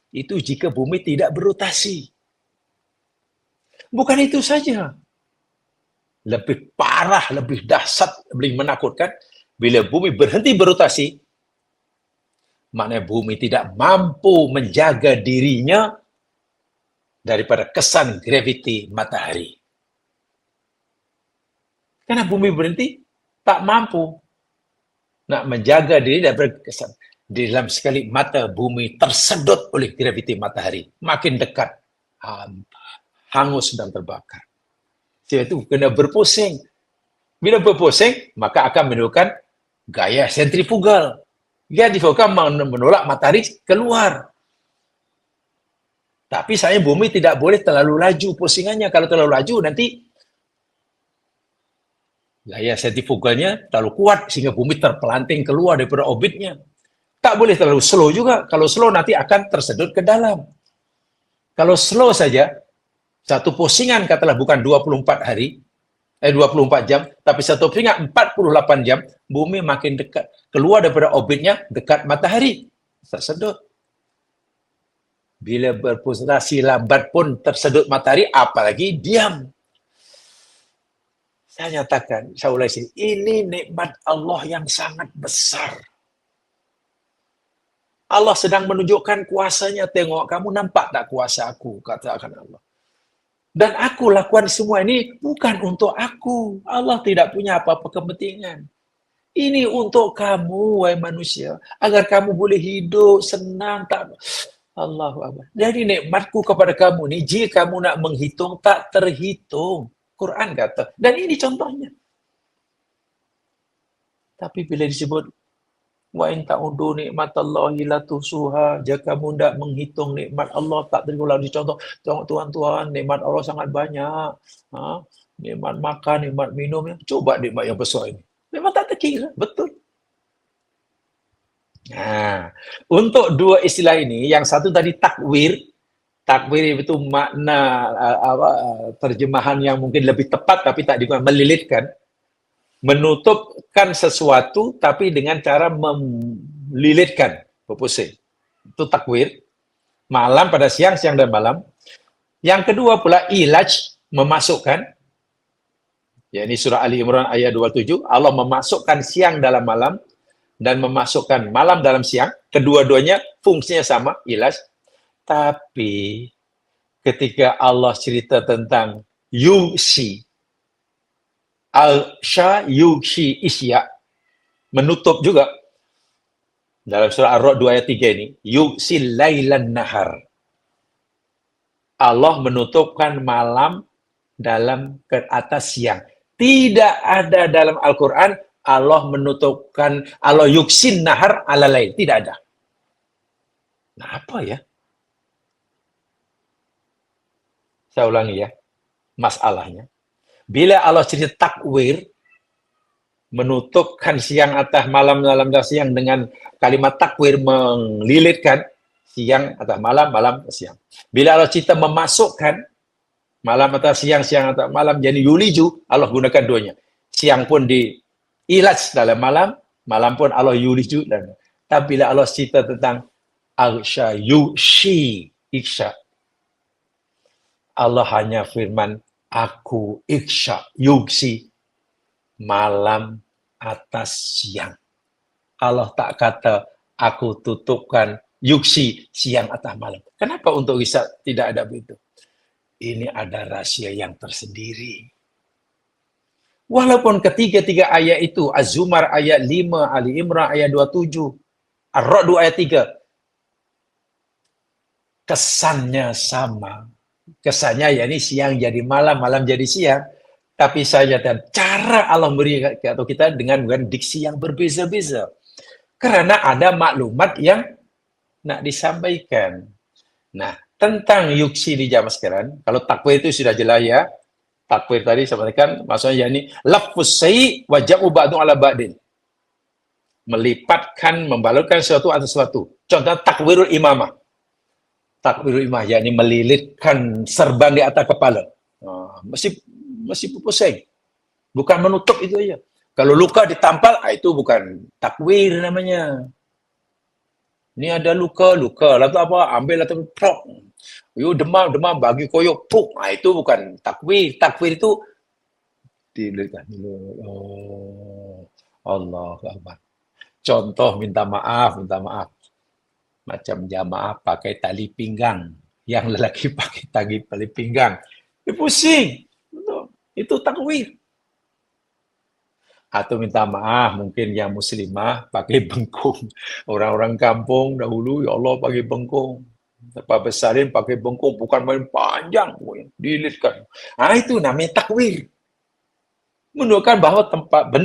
Itu jika bumi tidak berotasi. Bukan itu saja. Lebih parah, lebih dahsyat, lebih menakutkan, bila bumi berhenti berotasi, maknanya bumi tidak mampu menjaga dirinya daripada kesan graviti matahari. Karena bumi berhenti, tak mampu nak menjaga diri daripada kesan. Di dalam sekali mata bumi tersedot oleh graviti matahari. Makin dekat, hangus dan terbakar. Sebab itu kena berpusing. Bila berpusing, maka akan menimbulkan gaya sentrifugal. Dia difokuskan menolak matahari keluar. Tapi saya bumi tidak boleh terlalu laju pusingannya. Kalau terlalu laju nanti gaya sentrifugalnya terlalu kuat sehingga bumi terpelanting keluar daripada orbitnya. Tak boleh terlalu slow juga. Kalau slow nanti akan tersedut ke dalam. Kalau slow saja, satu pusingan katalah bukan 24 hari, 24 jam, tapi satu pusingan 48 jam, bumi makin dekat. Keluar daripada orbitnya, dekat matahari. Tersedut. Bila berpulsasi lambat pun tersedut matahari, apalagi diam. Saya nyatakan, saya ulangi, ini nikmat Allah yang sangat besar. Allah sedang menunjukkan kuasanya. Tengok, kamu nampak tak kuasa aku, katakan Allah. Dan aku lakukan semua ini bukan untuk aku. Allah tidak punya apa-apa kepentingan. Ini untuk kamu, wahai manusia. Agar kamu boleh hidup senang. Tak. Allahu Akbar. Jadi nikmatku kepada kamu ni, jika kamu nak menghitung, tak terhitung. Quran kata. Dan ini contohnya. Tapi bila disebut, wa in ta'udu nikmatallahi la tuhsuha, jika kamu tidak menghitung nikmat Allah, tak tergolong dicontoh. Tuhan-tuhan, nikmat Allah sangat banyak. Nikmat makan, nikmat minum. Coba nikmat yang besar ini. Memang tak terkira. Betul. Nah, untuk dua istilah ini, yang satu tadi takwir. Takwir itu makna terjemahan yang mungkin lebih tepat tapi tak digunakan, melilitkan, menutupkan sesuatu tapi dengan cara melilitkan, berpusing. Itu takwir. Malam pada siang, siang dan malam. Yang kedua pula ilaj, memasukkan. Ya, ini surah Ali Imran ayat 27. Allah memasukkan siang dalam malam dan memasukkan malam dalam siang. Kedua-duanya fungsinya sama, ilaj. Tapi ketika Allah cerita tentang yughshi, al-sha yughshi isya, menutup juga. Dalam surah Ar-Ra'd 2 ayat 3 ini, yughshi lailan nahar. Allah menutupkan malam dalam ke atas siang. Tidak ada dalam Al-Quran Allah menutupkan, Allah yughsin nahar ala lail. Tidak ada. Nah, apa ya? Saya ulangi ya, masalahnya. Bila Allah cerita takwir, menutupkan siang atas malam dalam siang dengan kalimat takwir, melilitkan siang atas malam, malam atas siang. Bila Allah cerita memasukkan malam atas siang, siang atas malam, jadi yuliju, Allah gunakan duanya. Siang pun di ilaj dalam malam, malam pun Allah yuliju. Tapi bila Allah cerita tentang al-sha yushi iksha, Allah hanya firman, aku iksha, yugsi, malam atas siang. Allah tak kata, aku tutupkan, yugsi, siang atas malam. Kenapa untuk Isa tidak ada begitu? Ini ada rahasia yang tersendiri. Walaupun ketiga-tiga ayat itu, Az-Zumar ayat 5, Ali Imran ayat 27, Ar-Ra'd 2 ayat 3, kesannya sama. Kesannya yakni siang jadi malam, malam jadi siang. Tapi saya nyatakan cara Allah beri atau kita dengan diksi yang berbeza-beza. Karena ada maklumat yang nak disampaikan. Nah, tentang yuksi di zaman sekarang, kalau takwir itu sudah jelas ya. Takwir tadi saya sampaikan, maksudnya yakni lafuz sayyi wa ja'u ba'du ala ba'din. Melipatkan, membalutkan sesuatu atas sesuatu. Contoh takwirul imamah. Takwirul imamah, yakni melilitkan serban di atas kepala. Mesti pusing. Bukan menutup itu aja. Kalau luka ditampal, itu bukan takwir namanya. Ini ada luka. Lalu apa? Ambil atau prok. Yo demam, bagi koyok, puk. Itu bukan takwir. Takwir itu dililitkan. Oh, Allah Akbar. Contoh minta maaf. Macam jamaah pakai tali pinggang. Yang lelaki pakai tali pinggang. Dia pusing. Itu takwir. Atau minta maaf, mungkin yang muslimah pakai bengkung. Orang-orang kampung dahulu, ya Allah pakai bengkung. Lepas besarin pakai bengkung, bukan main panjang. Dililitkan. Itu namanya takwir. Menunjukkan bahawa tempat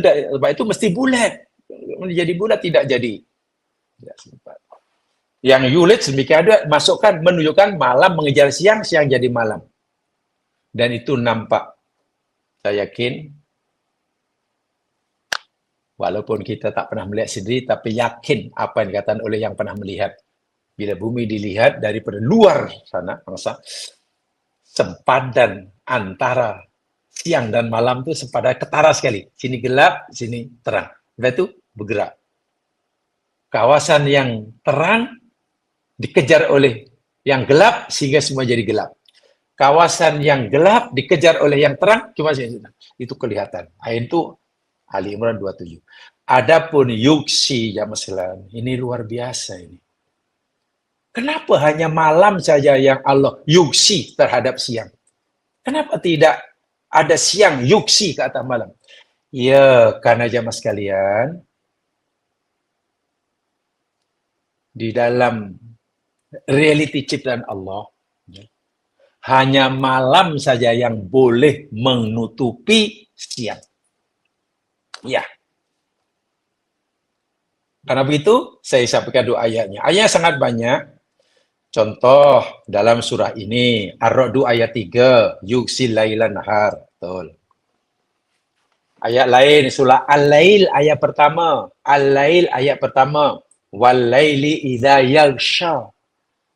itu mesti bulat. Menjadi bulat tidak jadi. Tidak sempat. Yang yulid demikian ada masukkan menunjukkan malam mengejar siang, siang jadi malam. Dan itu nampak. Saya yakin walaupun kita tak pernah melihat sendiri, tapi yakin apa yang dikatakan oleh yang pernah melihat. Bila bumi dilihat daripada luar sana, masa sempadan antara siang dan malam itu sepadan ketara sekali. Sini gelap, sini terang. Setelah itu bergerak. Kawasan yang terang dikejar oleh yang gelap sehingga semua jadi gelap. Kawasan yang gelap dikejar oleh yang terang, cuma itu kelihatan. Itu Ali Imran 27. Adapun yuksi ya masalah ini luar biasa ini. Kenapa hanya malam saja yang Allah yuksi terhadap siang? Kenapa tidak ada siang yuksi ke atas malam? Ya, karena jamaah sekalian, di dalam realiti ciptaan Allah, hanya malam saja yang boleh menutupi siang. Ya. Karena begitu, saya sampaikan dua ayatnya. Ayat sangat banyak. Contoh dalam surah ini, Ar-Ra'd ayat 3, yugsil lailan nahar. Betul. Ayat lain, surah Al-Lail ayat pertama. Al-Lail ayat pertama. Wal-laili idza yaghsha.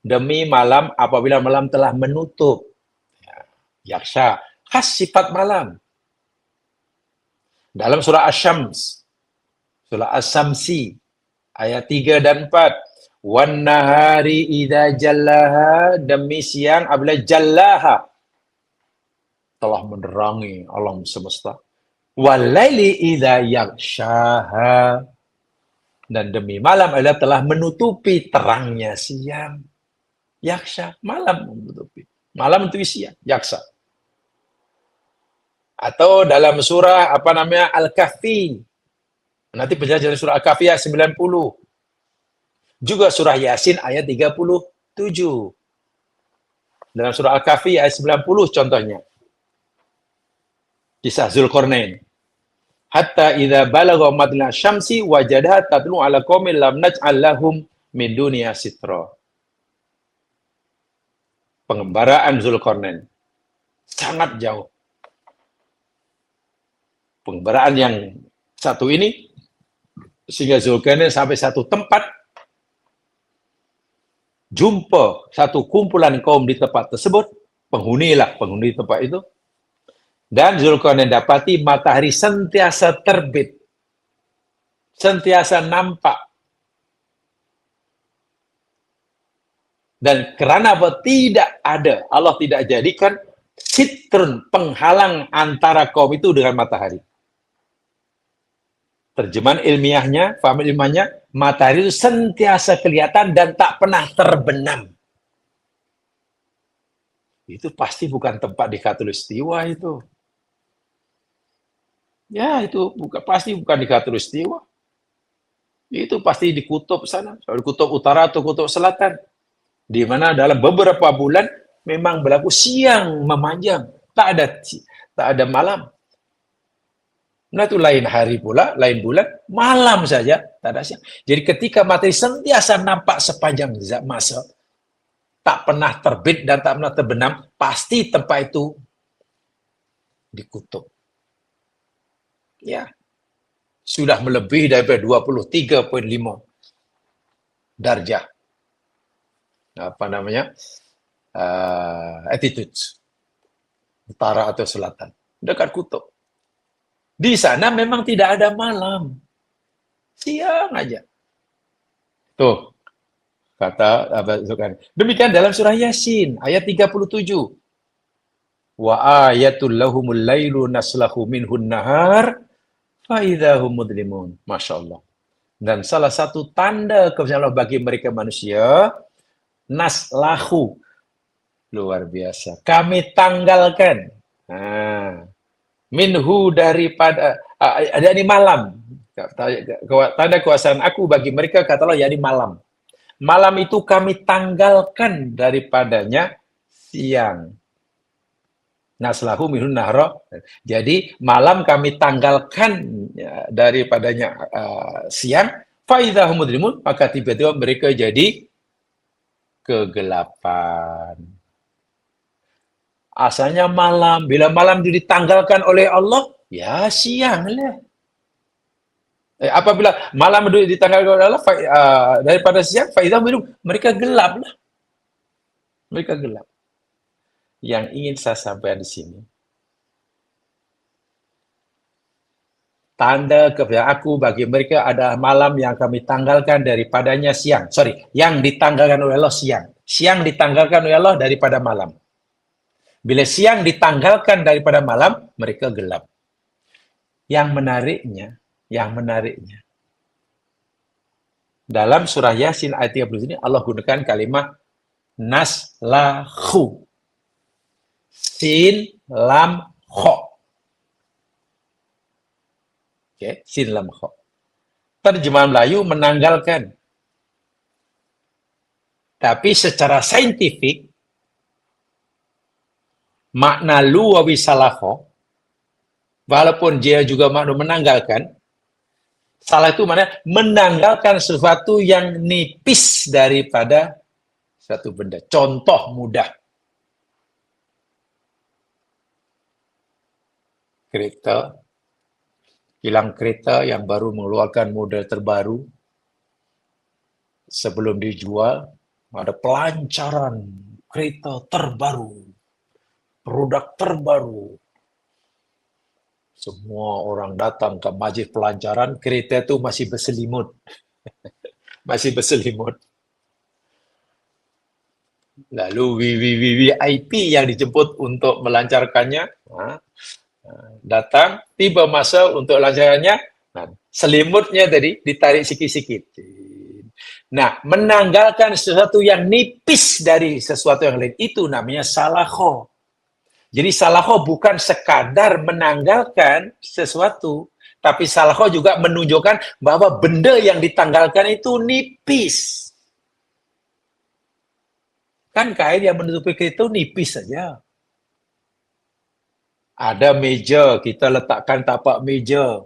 Demi malam apabila malam telah menutup. Yaghsha, khas sifat malam. Dalam surah Asy-Syams, surah Asy-Syamsi ayat 3 dan 4. Wan nahari idza jallaha, demi siang apabila jallaha telah menerangi alam semesta. Wal laili idza yaghshaha, dan demi malam apabila telah menutupi terangnya siang. Yaghsha, malam menutupi. Malam itu siang, yaghsha. Atau dalam surah Al-Kahfi. Nanti penjelasan surah Al-Kahfi ayat 90. Juga surah Yasin ayat 37. Dalam surah Al-Kahfi ayat 90 contohnya. Kisah Zulkarnain. Hatta idza balagha madla syamsi wajadaha tatlu ala qaumin lam naj'al lahum min dunya sitra. Pengembaraan Zulkarnain sangat jauh. Pengembaraan yang satu ini sehingga Zulkarnain sampai satu tempat jumpa satu kumpulan kaum di tempat tersebut, penghuni tempat itu, dan Zulkarnain dapati matahari sentiasa terbit, sentiasa nampak. Dan kerana apa? Tidak ada, Allah tidak jadikan sitrun, penghalang antara kaum itu dengan matahari. Terjemahan ilmiahnya, faham ilmiahnya, matahari itu sentiasa kelihatan dan tak pernah terbenam. Itu pasti bukan tempat di Khatulistiwa itu. Ya, itu pasti bukan di Khatulistiwa. Itu pasti di kutub sana, di kutub utara atau kutub selatan. Di mana dalam beberapa bulan memang berlaku siang memanjang, tak ada malam. Nah itu lain hari pula, lain bulan, malam saja, tak ada siang. Jadi ketika matahari sentiasa nampak sepanjang masa, tak pernah terbit dan tak pernah terbenam, pasti tempat itu dikutuk. Ya, sudah melebihi daripada 23,5 darjah. Attitude. Utara atau selatan. Dekat kutub. Di sana memang tidak ada malam. Siang aja. Tuh, kata Abah Zulkarnain. Demikian dalam surah Yasin, ayat 37. Wa ayatul lahumul lailu naslahu minhun nahar fa idahum mudlimun. Masya Allah. Dan salah satu tanda kebesaran Allah bagi mereka manusia, naslahu. Luar biasa. Kami tanggalkan. Minhu daripada yakni malam, tanda kuasaan aku bagi mereka, kata Allah, yakni malam. Malam itu kami tanggalkan daripadanya siang. Naslahu minhun nahra. Jadi malam kami tanggalkan daripadanya siang. Fa idza hum mudlimun, maka tiba-tiba mereka jadi kegelapan. Asalnya malam, bila malam itu ditanggalkan oleh Allah, ya siang lah. Apabila malam itu ditanggalkan oleh Allah, daripada siang, fa idza hum mereka gelap lah. Mereka gelap. Yang ingin saya sampaikan di sini, tanda kepada aku bagi mereka adalah malam yang kami tanggalkan daripadanya siang. Sorry, yang ditanggalkan oleh Allah siang. Siang ditanggalkan oleh Allah daripada malam. Bila siang ditanggalkan daripada malam, mereka gelap. Yang menariknya, dalam surah Yasin ayat 30 ini Allah gunakan kalimat naslahu. Sin, lam, kho. Okay, sin, lam, kho. Terjemahan Melayu menanggalkan. Tapi secara saintifik, makna lu wa bisalakho, walaupun dia juga makna menanggalkan, salah itu mana? Menanggalkan sesuatu yang nipis daripada suatu benda. Contoh mudah. Kereta, kilang kereta yang baru mengeluarkan model terbaru, sebelum dijual, ada pelancaran kereta terbaru, produk terbaru. Semua orang datang ke majlis pelancaran, kereta itu masih berselimut. Masih berselimut. Lalu VIP yang dijemput untuk melancarkannya, datang, tiba masa untuk lancarannya, selimutnya tadi ditarik sikit-sikit. Nah, menanggalkan sesuatu yang nipis dari sesuatu yang lain, itu namanya salakho. Jadi salakho bukan sekadar menanggalkan sesuatu, tapi salakho juga menunjukkan bahwa benda yang ditanggalkan itu nipis. Kan kain yang menutupi itu nipis saja. Ada meja, kita letakkan tapak meja.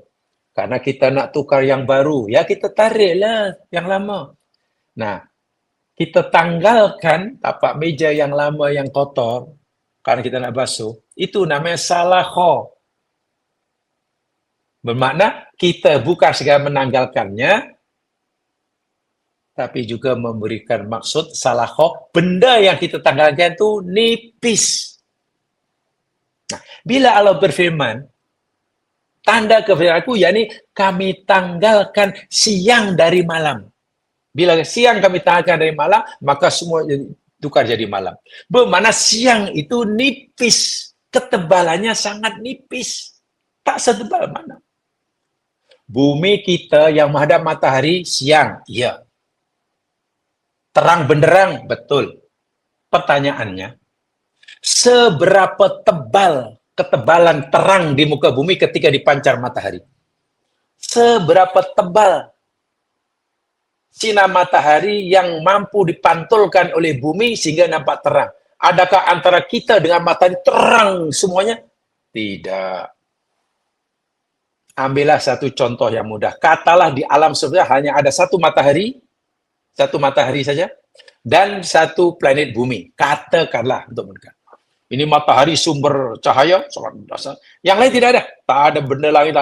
Karena kita nak tukar yang baru. Ya kita tariklah yang lama. Nah, kita tanggalkan tapak meja yang lama yang kotor. Karena kita nak basuh. Itu namanya salakho. Bermakna kita bukan sekadar menanggalkannya, tapi juga memberikan maksud salakho. Benda yang kita tanggalkan itu nipis. Nah, bila Allah berfirman, tanda kefirman aku, yakni kami tanggalkan siang dari malam. Bila siang kami tanggalkan dari malam, maka semua tukar jadi malam. Bermakna siang itu nipis. Ketebalannya sangat nipis. Tak setebal mana. Bumi kita yang menghadap matahari siang, ya. Terang benderang, betul. Pertanyaannya, seberapa tebal ketebalan terang di muka bumi ketika dipancar matahari? Seberapa tebal sinar matahari yang mampu dipantulkan oleh bumi sehingga nampak terang? Adakah antara kita dengan matahari terang semuanya? Tidak. Ambillah satu contoh yang mudah. Katalah di alam semesta hanya ada satu matahari saja, dan satu planet bumi. Katakanlah untuk mereka. Ini matahari sumber cahaya, dasar. Yang lain tidak ada. Tak ada benda lain,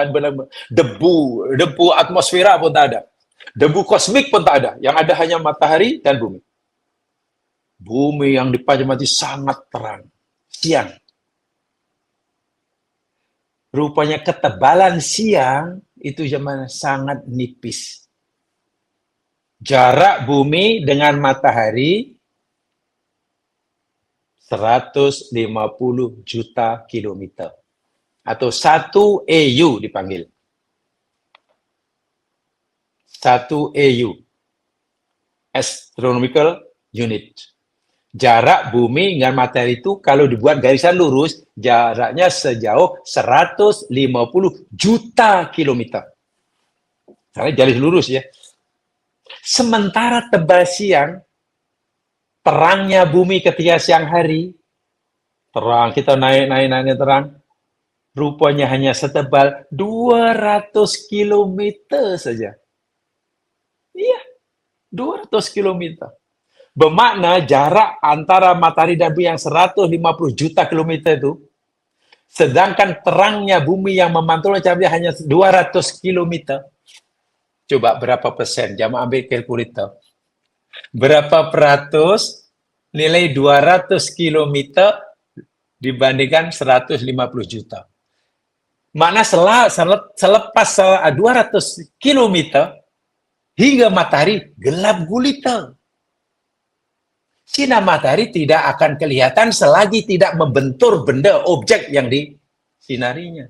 debu atmosfera pun tak ada. Debu kosmik pun tak ada. Yang ada hanya matahari dan bumi. Bumi yang dipancar matahari sangat terang. Siang. Rupanya ketebalan siang itu zaman sangat nipis. Jarak bumi dengan matahari 150 juta kilometer. Atau 1 AU dipanggil. 1 AU. Astronomical Unit. Jarak bumi dengan matahari itu kalau dibuat garisan lurus, jaraknya sejauh 150 juta kilometer. Karena garis lurus ya. Sementara tebal siang, terangnya bumi ketika siang hari, terang, kita naik terang, rupanya hanya setebal 200 kilometer saja. Iya, 200 kilometer. Bermakna jarak antara matahari dan bumi yang 150 juta kilometer itu, sedangkan terangnya bumi yang memantulkan cahaya hanya 200 kilometer. Coba berapa persen? Jamaah ambil kalkulator. Berapa peratus nilai 200 kilometer dibandingkan 150 juta? Makna selepas 200 kilometer hingga matahari gelap gulita. Sinar matahari tidak akan kelihatan selagi tidak membentur benda objek yang disinarinya.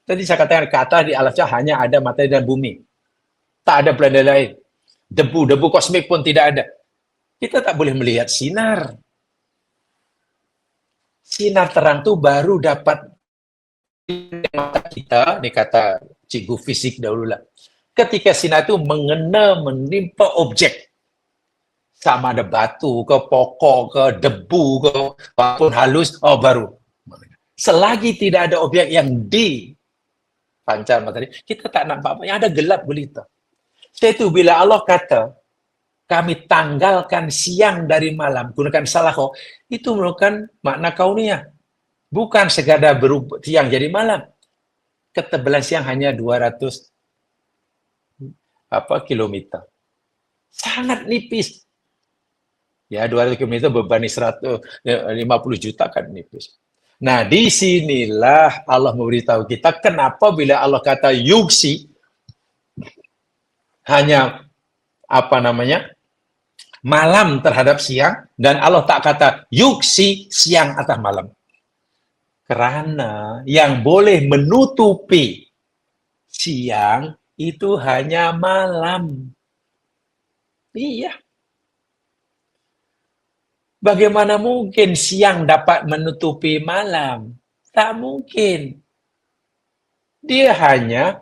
Tadi saya katakan ke atas di alam cahaya hanya ada matahari dan bumi. Tak ada planet lain. Debu kosmik pun tidak ada. Kita tak boleh melihat sinar. Sinar terang itu baru dapat mata kita, ini kata cikgu fisik dahulu lah. Ketika sinar itu menimpa objek. Sama ada batu ke pokok ke debu ke apapun halus, baru. Selagi tidak ada objek yang dipancar matahari, kita tak nampak apa, yang ada gelap gulita. Setelah itu bila Allah kata kami tanggalkan siang dari malam, gunakan salakho, itu merupakan makna kauniyah. Bukan sekadar berubah siang jadi malam. Ketebalan siang hanya 200 kilometer. Sangat nipis. Ya, 200 km berbanding 150 juta kan nipis. Nah, disinilah Allah memberitahu kita kenapa bila Allah kata yuksi, hanya malam terhadap siang, dan Allah tak kata yuksi siang atas malam. Karena yang boleh menutupi siang itu hanya malam. Iya. Bagaimana mungkin siang dapat menutupi malam? Tak mungkin. Dia hanya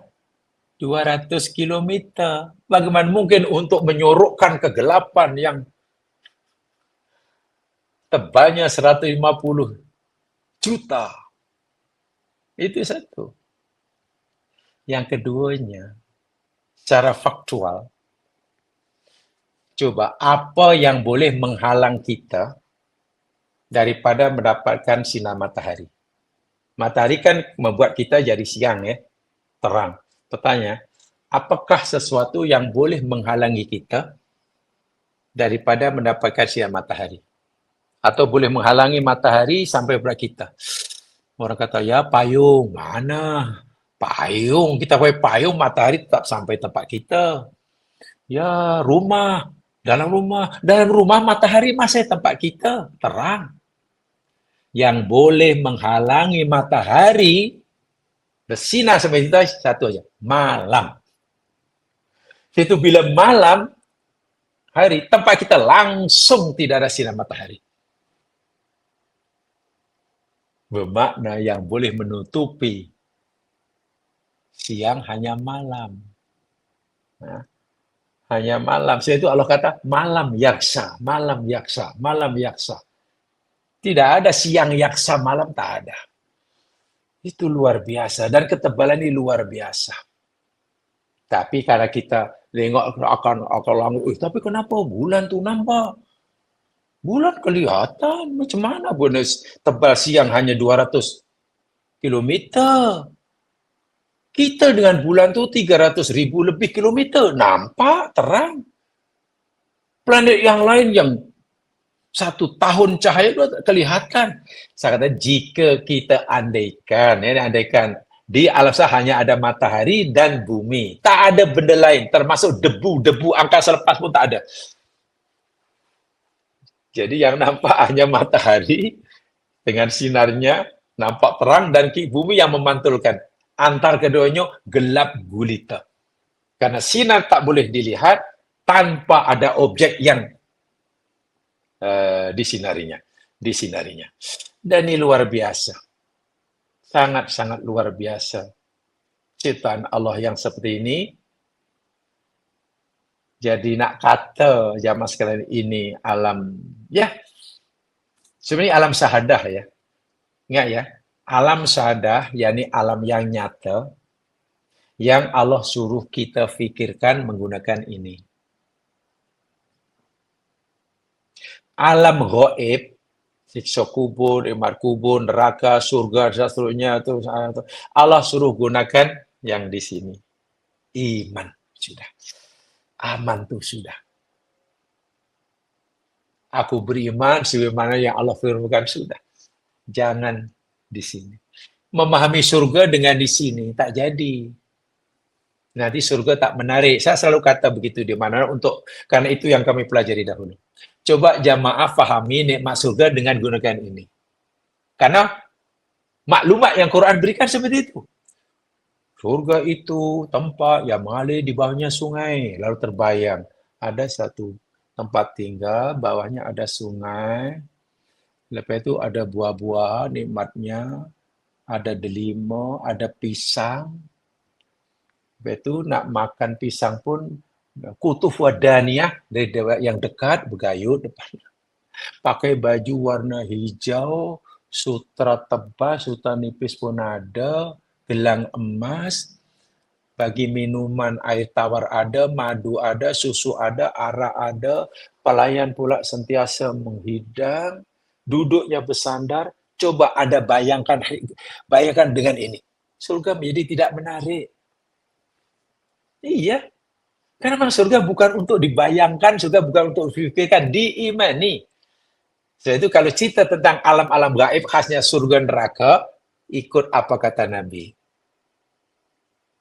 200 kilometer. Bagaimana mungkin untuk menyorokkan kegelapan yang tebalnya 150 juta? Itu satu. Yang keduanya, secara faktual, coba apa yang boleh menghalang kita daripada mendapatkan sinar matahari? Matahari kan membuat kita jadi siang, ya, terang. Pertanyaan, apakah sesuatu yang boleh menghalangi kita daripada mendapatkan sinar matahari? Atau boleh menghalangi matahari sampai kepada kita? Orang kata, ya payung. Mana? Payung. Kita pakai payung, matahari tetap sampai tempat kita. Ya, rumah. Dalam rumah matahari masih tempat kita, terang. Yang boleh menghalangi matahari bersinar sampai kita satu aja, malam. Itu bila malam hari, tempat kita langsung tidak ada sinar matahari. Bermakna yang boleh menutupi siang hanya malam. Nah, hanya malam. Setelah itu Allah kata, malam yaksa, malam yaksa, malam yaksa. Tidak ada siang yaksa, malam tak ada. Itu luar biasa. Dan ketebalan ini luar biasa. Tapi karena kita tengok akan tapi kenapa bulan tu nampak? Bulan kelihatan. Macam mana bonus tebal siang hanya 200 kilometer? Kita dengan bulan tu 300,000 lebih kilometer. Nampak, terang. Planet yang lain yang 1 tahun cahaya itu kelihatan. Saya kata, jika kita andaikan di alam semesta hanya ada matahari dan bumi. Tak ada benda lain, termasuk debu angkasa lepas pun tak ada. Jadi yang nampak hanya matahari dengan sinarnya, nampak terang, dan bumi yang memantulkan. Antar keduanya gelap gulita. Karena sinar tak boleh dilihat tanpa ada objek yang disinarinya. Dan ini luar biasa. Sangat-sangat luar biasa. Ciptaan Allah yang seperti ini. Jadi nak kata zaman sekalian ini alam, ya, sebenarnya alam syahadah, ya. Ingat, ya. Alam syahadah, yakni alam yang nyata, yang Allah suruh kita fikirkan menggunakan ini. Alam gaib, siksa kubur, imat kubur, neraka, surga, dan seterusnya itu Allah suruh gunakan yang di sini. Iman sudah. Aman tuh sudah. Aku beriman sebagaimana yang Allah firmankan sudah. Jangan di sini. Memahami surga dengan di sini tak jadi. Nanti surga tak menarik. Saya selalu kata begitu di mana karena itu yang kami pelajari dahulu. Coba jamaah fahami nikmat surga dengan gunakan ini. Karena maklumat yang Quran berikan seperti itu. Surga itu tempat yang mengalir di bawahnya sungai. Lalu terbayang ada satu tempat tinggal, bawahnya ada sungai. Lepas itu ada buah-buah nikmatnya, ada delima, ada pisang. Lepas itu nak makan pisang pun kutuf wadaniyah dari yang dekat bergayut depan. Pakai baju warna hijau, sutra tebal, sutra nipis pun ada, gelang emas, bagi minuman air tawar ada, madu ada, susu ada, arak ada, pelayan pula sentiasa menghidang, duduknya bersandar. Coba Anda bayangkan dengan ini. Surga menjadi tidak menarik. Iya, karena memang surga bukan untuk dibayangkan, surga bukan untuk dipikirkan, diimani. Setelah itu kalau cerita tentang alam-alam gaib khasnya surga neraka, ikut apa kata Nabi.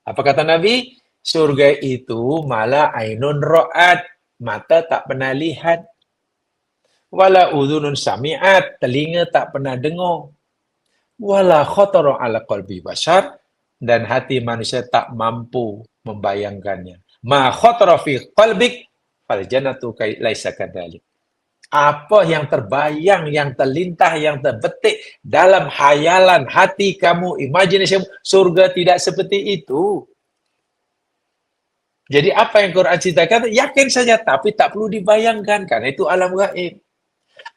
Apa kata Nabi? Surga itu malah ainun ro'at, mata tak pernah lihat. Wala udhunun sami'at, telinga tak pernah dengar. Wala khotara ala qalbi bashar, dan hati manusia tak mampu membayangkannya. Ma khotara fi qalbik, fal jannatu laisa kadzalik. Apa yang terbayang, yang terlintah, yang terbetik dalam hayalan hati kamu, imajinasi kamu, surga tidak seperti itu. Jadi apa yang Quran ceritakan, yakin saja, tapi tak perlu dibayangkan, karena itu alam gaib.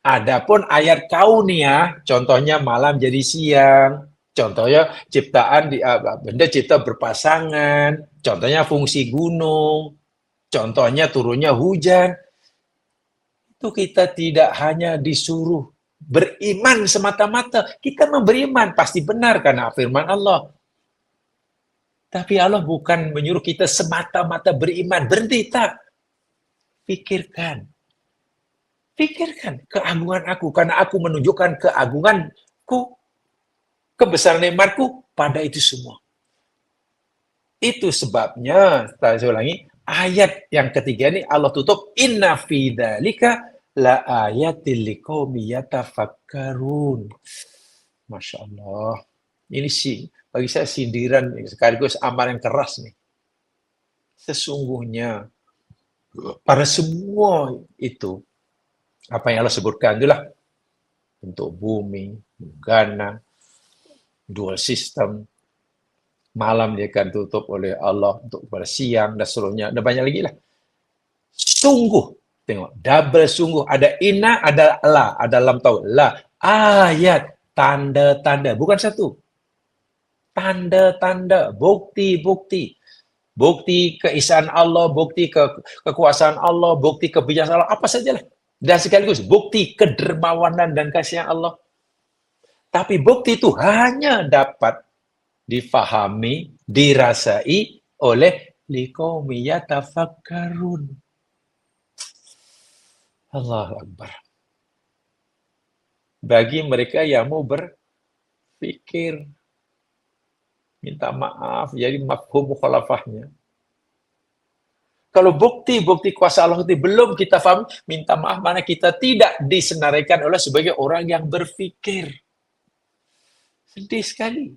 Adapun ayat kauniyah, contohnya malam jadi siang, contohnya ciptaan benda cipta berpasangan, contohnya fungsi gunung, contohnya turunnya hujan. Itu kita tidak hanya disuruh beriman semata-mata, kita beriman pasti benar karena firman Allah. Tapi Allah bukan menyuruh kita semata-mata beriman, berhenti tak. Pikirkan. Pikirkan keagungan aku, karena aku menunjukkan keagunganku, kebesaran nikmatku pada itu semua. Itu sebabnya, saya ulangi, ayat yang ketiga ini Allah tutup, inna fi dzalika la ayatil liqaumi yatafakkarun. Masya Allah. Ini sih, bagi saya sindiran sekaligus amaran keras nih. Sesungguhnya pada semua itu, apa yang Allah sebutkan itulah bentuk bumi, ganang, dual system, malam dia akan tutup oleh Allah untuk pada siang dan seterusnya, dan banyak lagi lah. Sungguh, tengok, double sungguh, ada inna, ada la, ada lam tahu, la, ayat, tanda-tanda, bukan satu. Tanda-tanda, bukti-bukti. Bukti keesaan Allah, bukti kekuasaan Allah, bukti kebijaksanaan Allah, apa sajalah. Dan sekaligus bukti kedermawanan dan kasihan Allah. Tapi bukti itu hanya dapat difahami, dirasai oleh liqaumi yatafakkarun. Allahu Akbar. Bagi mereka yang mau berpikir, minta maaf, jadi mafhum mukhalafahnya. Kalau bukti-bukti kuasa Allah itu belum kita faham, minta maaf, mana kita tidak disenaraikan oleh sebagai orang yang berpikir. Sedih sekali.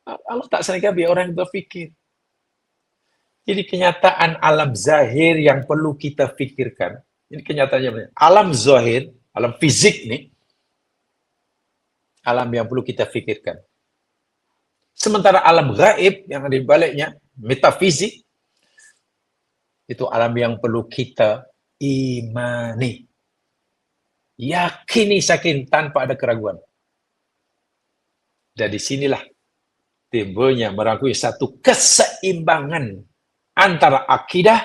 Allah tak senaraikan biar orang yang berpikir. Jadi kenyataan alam zahir yang perlu kita pikirkan. Ini kenyataannya. Alam zahir, alam fisik nih, alam yang perlu kita pikirkan. Sementara alam gaib yang ada di baliknya, metafisik, itu alam yang perlu kita imani. Yakini saking tanpa ada keraguan. Dan disinilah timbulnya merangkui satu keseimbangan antara akidah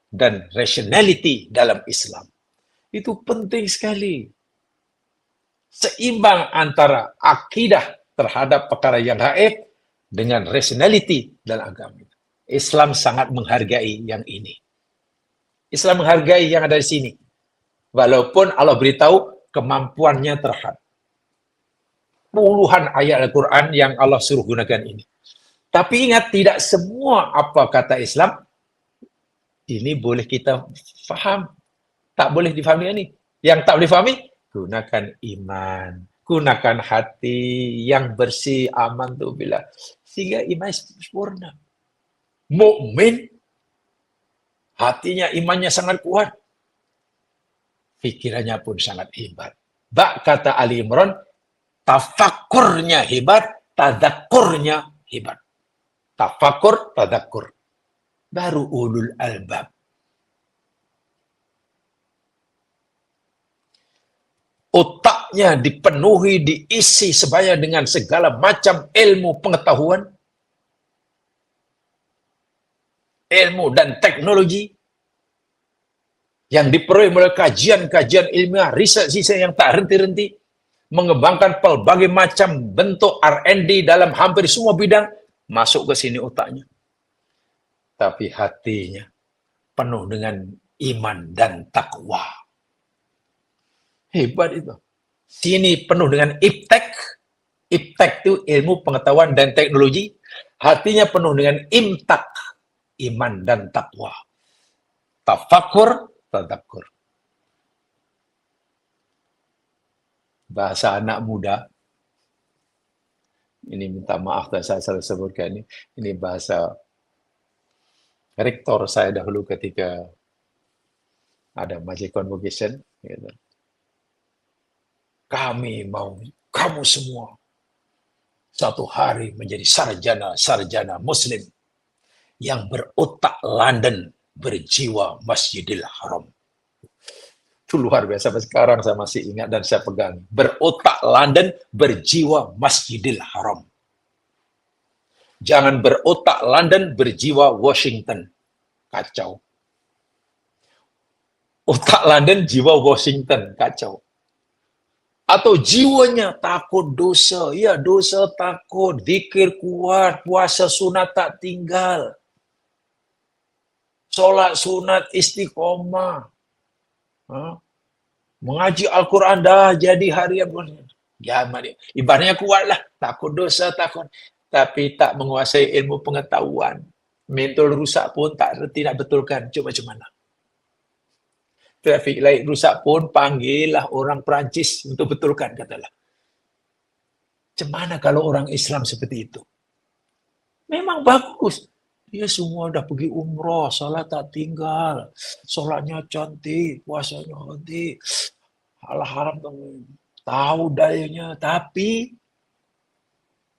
dan rationality dalam Islam. Itu penting sekali. Seimbang antara akidah terhadap perkara yang gaib dengan rationality dalam agama. Islam sangat menghargai yang ini. Islam menghargai yang ada di sini. Walaupun Allah beritahu kemampuannya terhadap puluhan ayat Al-Quran yang Allah suruh gunakan ini. Tapi ingat, tidak semua apa kata Islam ini boleh kita faham. Tak boleh difahami ini. Yang tak boleh difahami, gunakan iman. Gunakan hati yang bersih, aman tu bila. Sehingga iman sempurna. Mukmin, hatinya, imannya sangat kuat. Pikirannya pun sangat hebat. Bak kata Ali Imran, tafakurnya hebat, tadzakurnya hebat. Tafakur, tadzakur. Baru ulul albab. Otaknya dipenuhi, diisi sebaya dengan segala macam ilmu pengetahuan, ilmu dan teknologi yang diperoleh melalui kajian-kajian ilmiah, riset-riset yang tak henti-henti, mengembangkan pelbagai macam bentuk R&D dalam hampir semua bidang, masuk ke sini otaknya. Tapi hatinya penuh dengan iman dan takwa. Hebat itu. Sini penuh dengan iptek. Iptek itu ilmu pengetahuan dan teknologi. Hatinya penuh dengan imtak, iman dan takwa. Tafakur, tadzakur. Bahasa anak muda. Ini minta maaf saya salah sebutkan ini. Ini bahasa rektor saya dahulu ketika ada majlis convocation. Gitu. Kami mau kamu semua satu hari menjadi sarjana muslim yang berotak London, berjiwa Masjidil Haram. Itu luar biasa, sampai sekarang saya masih ingat dan saya pegang. Berotak London, berjiwa Masjidil Haram. Jangan berotak London, berjiwa Washington. Kacau. Otak London, jiwa Washington. Kacau. Atau jiwanya takut dosa. Ya, dosa takut. Zikir kuat. Puasa sunat tak tinggal. Solat sunat istiqomah. Mengaji Al-Quran dah jadi harian. Ya, ibaratnya kuatlah. Takut dosa, takut. Tapi tak menguasai ilmu pengetahuan. Mental rusak pun tak reti nak betulkan. Cuba macam mana? Traffic light rusak pun panggillah orang Perancis untuk betulkan, katalah. Macam mana kalau orang Islam seperti itu? Memang bagus. Dia semua dah pergi umrah, salat tak tinggal, solatnya cantik, puasanya cantik, halal haram tahu dayanya, tapi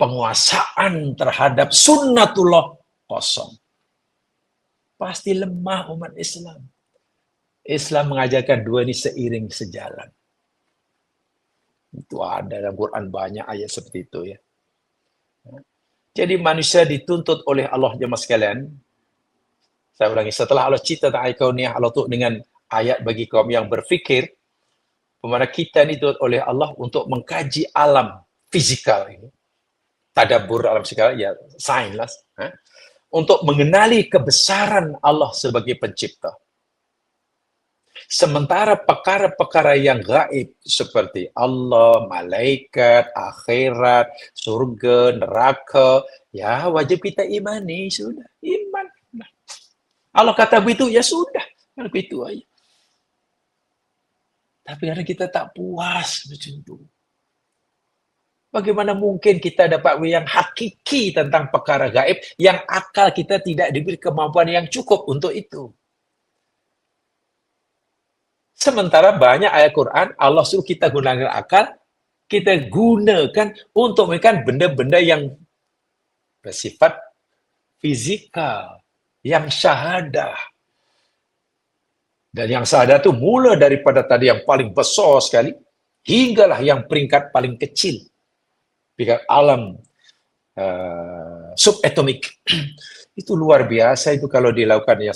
penguasaan terhadap sunnatullah kosong. Pasti lemah umat Islam. Islam mengajarkan dua ini seiring sejalan. Itu ada dalam Quran banyak ayat seperti itu ya. Jadi manusia dituntut oleh Allah jemaah sekalian. Saya ulangi, setelah Allah cipta ayat kauniyah, Allah tuh dengan ayat bagi kaum yang berfikir, bagaimana kita dituntut oleh Allah untuk mengkaji alam fisikal ini. Tadabbur alam fisikal, ya sains lah. Untuk mengenali kebesaran Allah sebagai pencipta. Sementara perkara-perkara yang gaib seperti Allah, malaikat, akhirat, surga, neraka, ya wajib kita imani, sudah. Iman. Allah kata begitu, ya sudah. Begitu aja. Tapi kadang kita tak puas macam itu. Bagaimana mungkin kita dapat yang hakiki tentang perkara gaib yang akal kita tidak diberi kemampuan yang cukup untuk itu. Sementara banyak ayat Quran, Allah suruh kita gunakan akal, kita gunakan untuk memberikan benda-benda yang bersifat fizikal, yang syahadah. Dan yang syahadah itu mula daripada tadi yang paling besar sekali, hinggalah yang peringkat paling kecil. Peringkat alam subatomik. Itu luar biasa itu kalau dilakukan ya.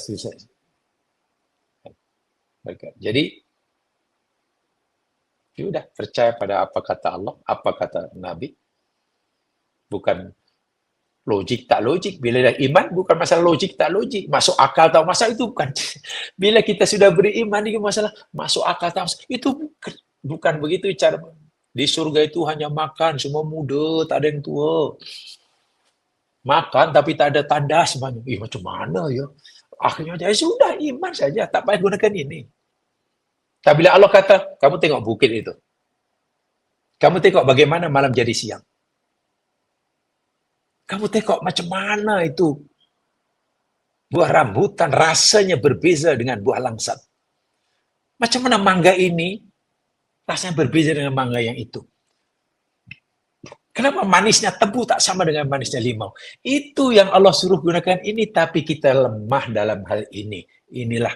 Jadi sudah percaya pada apa kata Allah, apa kata Nabi, bukan logik tak logik. Bila dah iman bukan masalah logik tak logik, masuk akal tak masuk itu bukan. Bila kita sudah beriman itu masalah masuk akal tak masuk, itu bukan begitu cara. Di surga itu hanya makan, semua muda, tak ada yang tua. Makan tapi tak ada tanda semuanya. Macam mana ya? Akhirnya sudah iman saja, tak payah gunakan ini. Tapi bila Allah kata, kamu tengok bukit itu. Kamu tengok bagaimana malam jadi siang. Kamu tengok macam mana itu buah rambutan rasanya berbeza dengan buah langsat. Macam mana mangga ini rasanya berbeza dengan mangga yang itu. Kenapa manisnya tebu tak sama dengan manisnya limau? Itu yang Allah suruh gunakan ini, tapi kita lemah dalam hal ini. Inilah.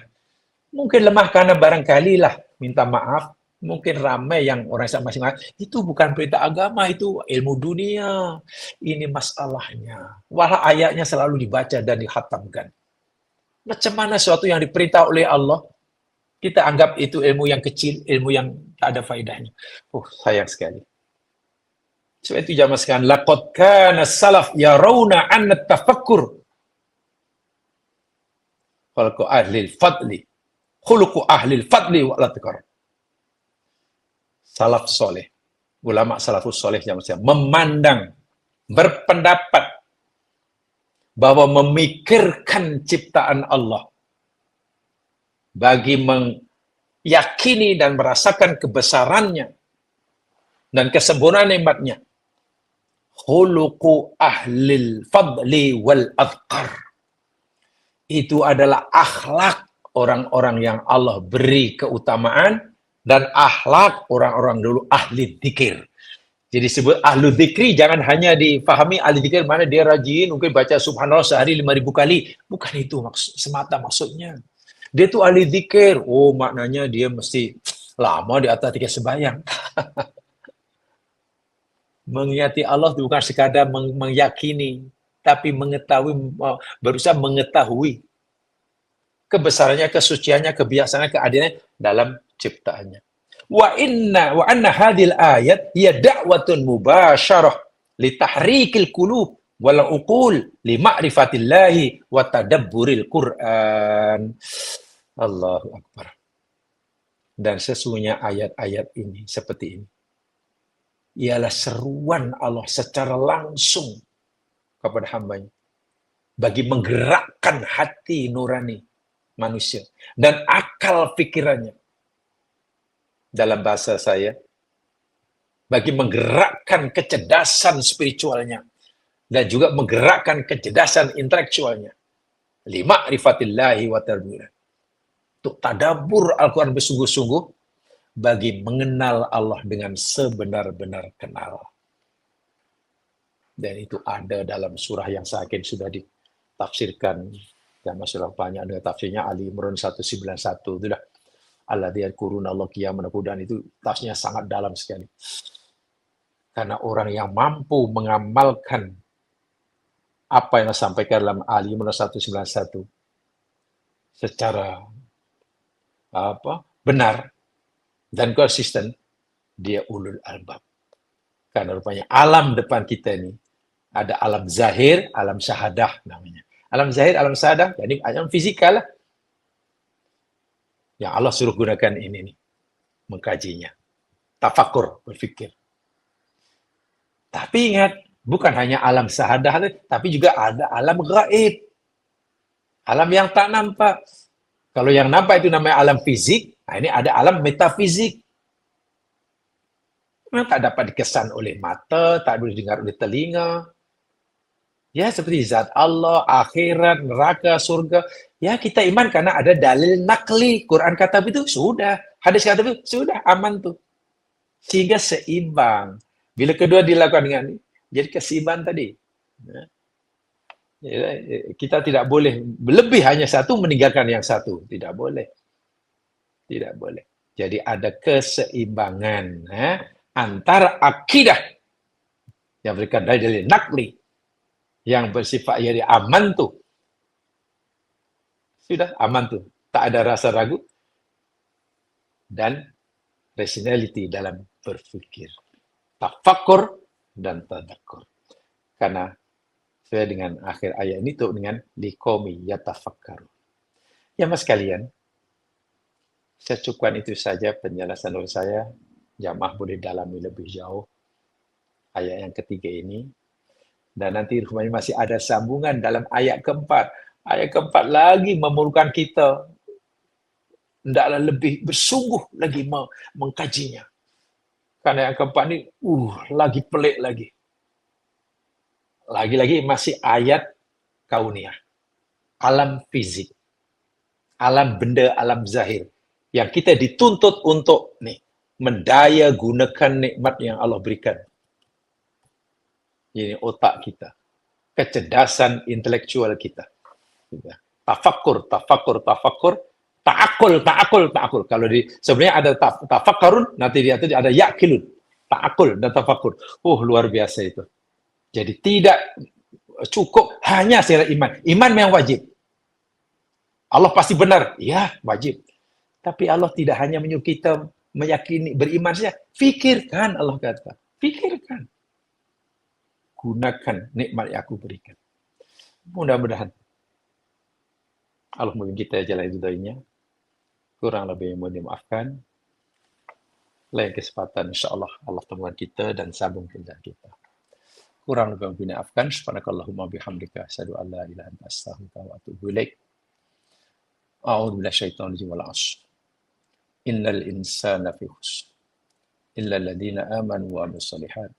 Mungkin lemah karena barangkali lah, minta maaf, mungkin ramai yang orang Islam masing-masing. Itu bukan perintah agama, itu ilmu dunia. Ini masalahnya. Walau ayatnya selalu dibaca dan dihatamkan. Macam mana sesuatu yang diperintah oleh Allah, kita anggap itu ilmu yang kecil, ilmu yang tak ada faedahnya. Sayang sekali. Sebab itu jamaah sekalian, laqad kana salaf yarawna anna tafakkur khalqu ahli al-fadli khuluqu ahli al-fadli wa al-taqar. Salaf soleh, ulama salafus soleh jamaah sekalian, memandang, berpendapat bahwa memikirkan ciptaan Allah bagi meyakini dan merasakan kebesarannya dan kesempurnaan nikmatnya, khuluqu ahlil fadli wal adqar. Itu adalah akhlak orang-orang yang Allah beri keutamaan dan akhlak orang-orang dulu ahli dzikir. Jadi disebut ahlu dzikri, jangan hanya difahami ahli dzikir mana dia rajin, mungkin baca subhanallah sehari 5.000 kali. Bukan itu semata maksudnya. Dia tuh ahli dzikir. Maknanya dia mesti lama di atas 3 sembahyang. Mengingati Allah itu bukan sekadar meyakini, tapi mengetahui, berusaha mengetahui kebesarannya, kesuciannya, kebiasaannya, keadilannya dalam ciptaannya. Wa anna hadhil ayat hiya da'watun mubasyarah li tahrikil qulub wal uqul li ma'rifatillahi wa tadabburil Qur'an. Allahu akbar. Dan sesungguhnya ayat-ayat ini seperti ini ialah seruan Allah secara langsung kepada hambanya bagi menggerakkan hati nurani manusia dan akal pikirannya, dalam bahasa saya, bagi menggerakkan kecerdasan spiritualnya dan juga menggerakkan kecerdasan intelektualnya, lima rifatillahi wa tarbiyah, untuk tadabbur Al-Quran bersungguh-sungguh bagi mengenal Allah dengan sebenar-benar kenal. Dan itu ada dalam surah yang saya yakin sudah ditafsirkan, dan masalah banyak ada tafsirnya, Ali Imran 191 itu dah. Alladzina yadhkuruna Allah qiyaman wa qu'udan, itu tafsirnya sangat dalam sekali. Karena orang yang mampu mengamalkan apa yang disampaikan dalam Ali Imran 191 secara benar dan konsisten, dia ulul albab. Karena rupanya alam depan kita ini ada alam zahir, alam syahadah namanya. Alam zahir, alam syahadah, jadi alam fisikal lah. Yang Allah suruh gunakan ini nih, mengkajinya. Tafakur, berfikir. Tapi ingat, bukan hanya alam syahadah, tapi juga ada alam gaib. Alam yang tak nampak. Kalau yang nampak itu namanya alam fisik, nah ini ada alam metafisik. Memang tak dapat dikesan oleh mata, tak boleh dengar oleh telinga. Ya, seperti zat Allah, akhirat, neraka, surga. Ya, kita iman karena ada dalil nakli. Quran kata begitu, sudah. Hadis kata begitu, sudah, aman tuh. Sehingga seimbang. Bila kedua dilakukan dengan ini, jadi keseimbangan tadi. Ya, kita tidak boleh lebih hanya satu meninggalkan yang satu, tidak boleh, tidak boleh. Jadi ada keseimbangan antara akidah yang berikan dalil nakli yang bersifat jadi aman tuh, sudah aman tuh, tak ada rasa ragu dan rationality dalam berpikir, tafakur dan tadakkur. Karena sesuai dengan akhir ayat ini tuh dengan liqomi yatafakkaru. Ya mas kalian, saya cukupkan itu saja penjelasan dari saya. Jamaah boleh dalami lebih jauh ayat yang ketiga ini. Dan nanti rupanya masih ada sambungan dalam ayat keempat. Ayat keempat lagi memerlukan kita hendaklah lebih bersungguh lagi mengkajinya. Karena yang keempat ini, lagi pelik lagi. Lagi-lagi masih ayat kauniyah. Alam fisik. Alam benda, alam zahir. Yang kita dituntut untuk mendaya gunakan nikmat yang Allah berikan. Ini otak kita. Kecerdasan intelektual kita. Tafakur. Ta'akul. Kalau sebenarnya ada tafakkarun, nanti di atas ada ya'kilun. Ta'akul dan tafakur. Luar biasa itu. Jadi tidak cukup hanya secara iman. Iman memang wajib. Allah pasti benar. Ya, wajib. Tapi Allah tidak hanya menyuruh kita meyakini, beriman saja. Fikirkan, Allah kata. Fikirkan. Gunakan nikmat yang aku berikan. Mudah-mudahan Allah memberi kita jalan hidayahnya. Kurang lebih yang mohon dimaafkan. Lain kesempatan insyaAllah Allah temukan kita dan sambung kita. Kurang lebih yang dimaafkan. Subhanakallahumma bihamdika. Asyhadu an la ilaha illa anta astaghfiruka wa atubu ilaik. A'udzu billahi syaitonir rajim wal 'ashr. Innal insana fi khusr. Illa alladziina aamanu wa 'amilus shalihaat.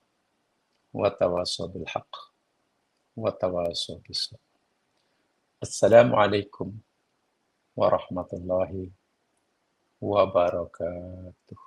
Wa tawassaw bil haqq. Wa tawassaw bis sabr. Assalamualaikum warahmatullahi wabarakatuh.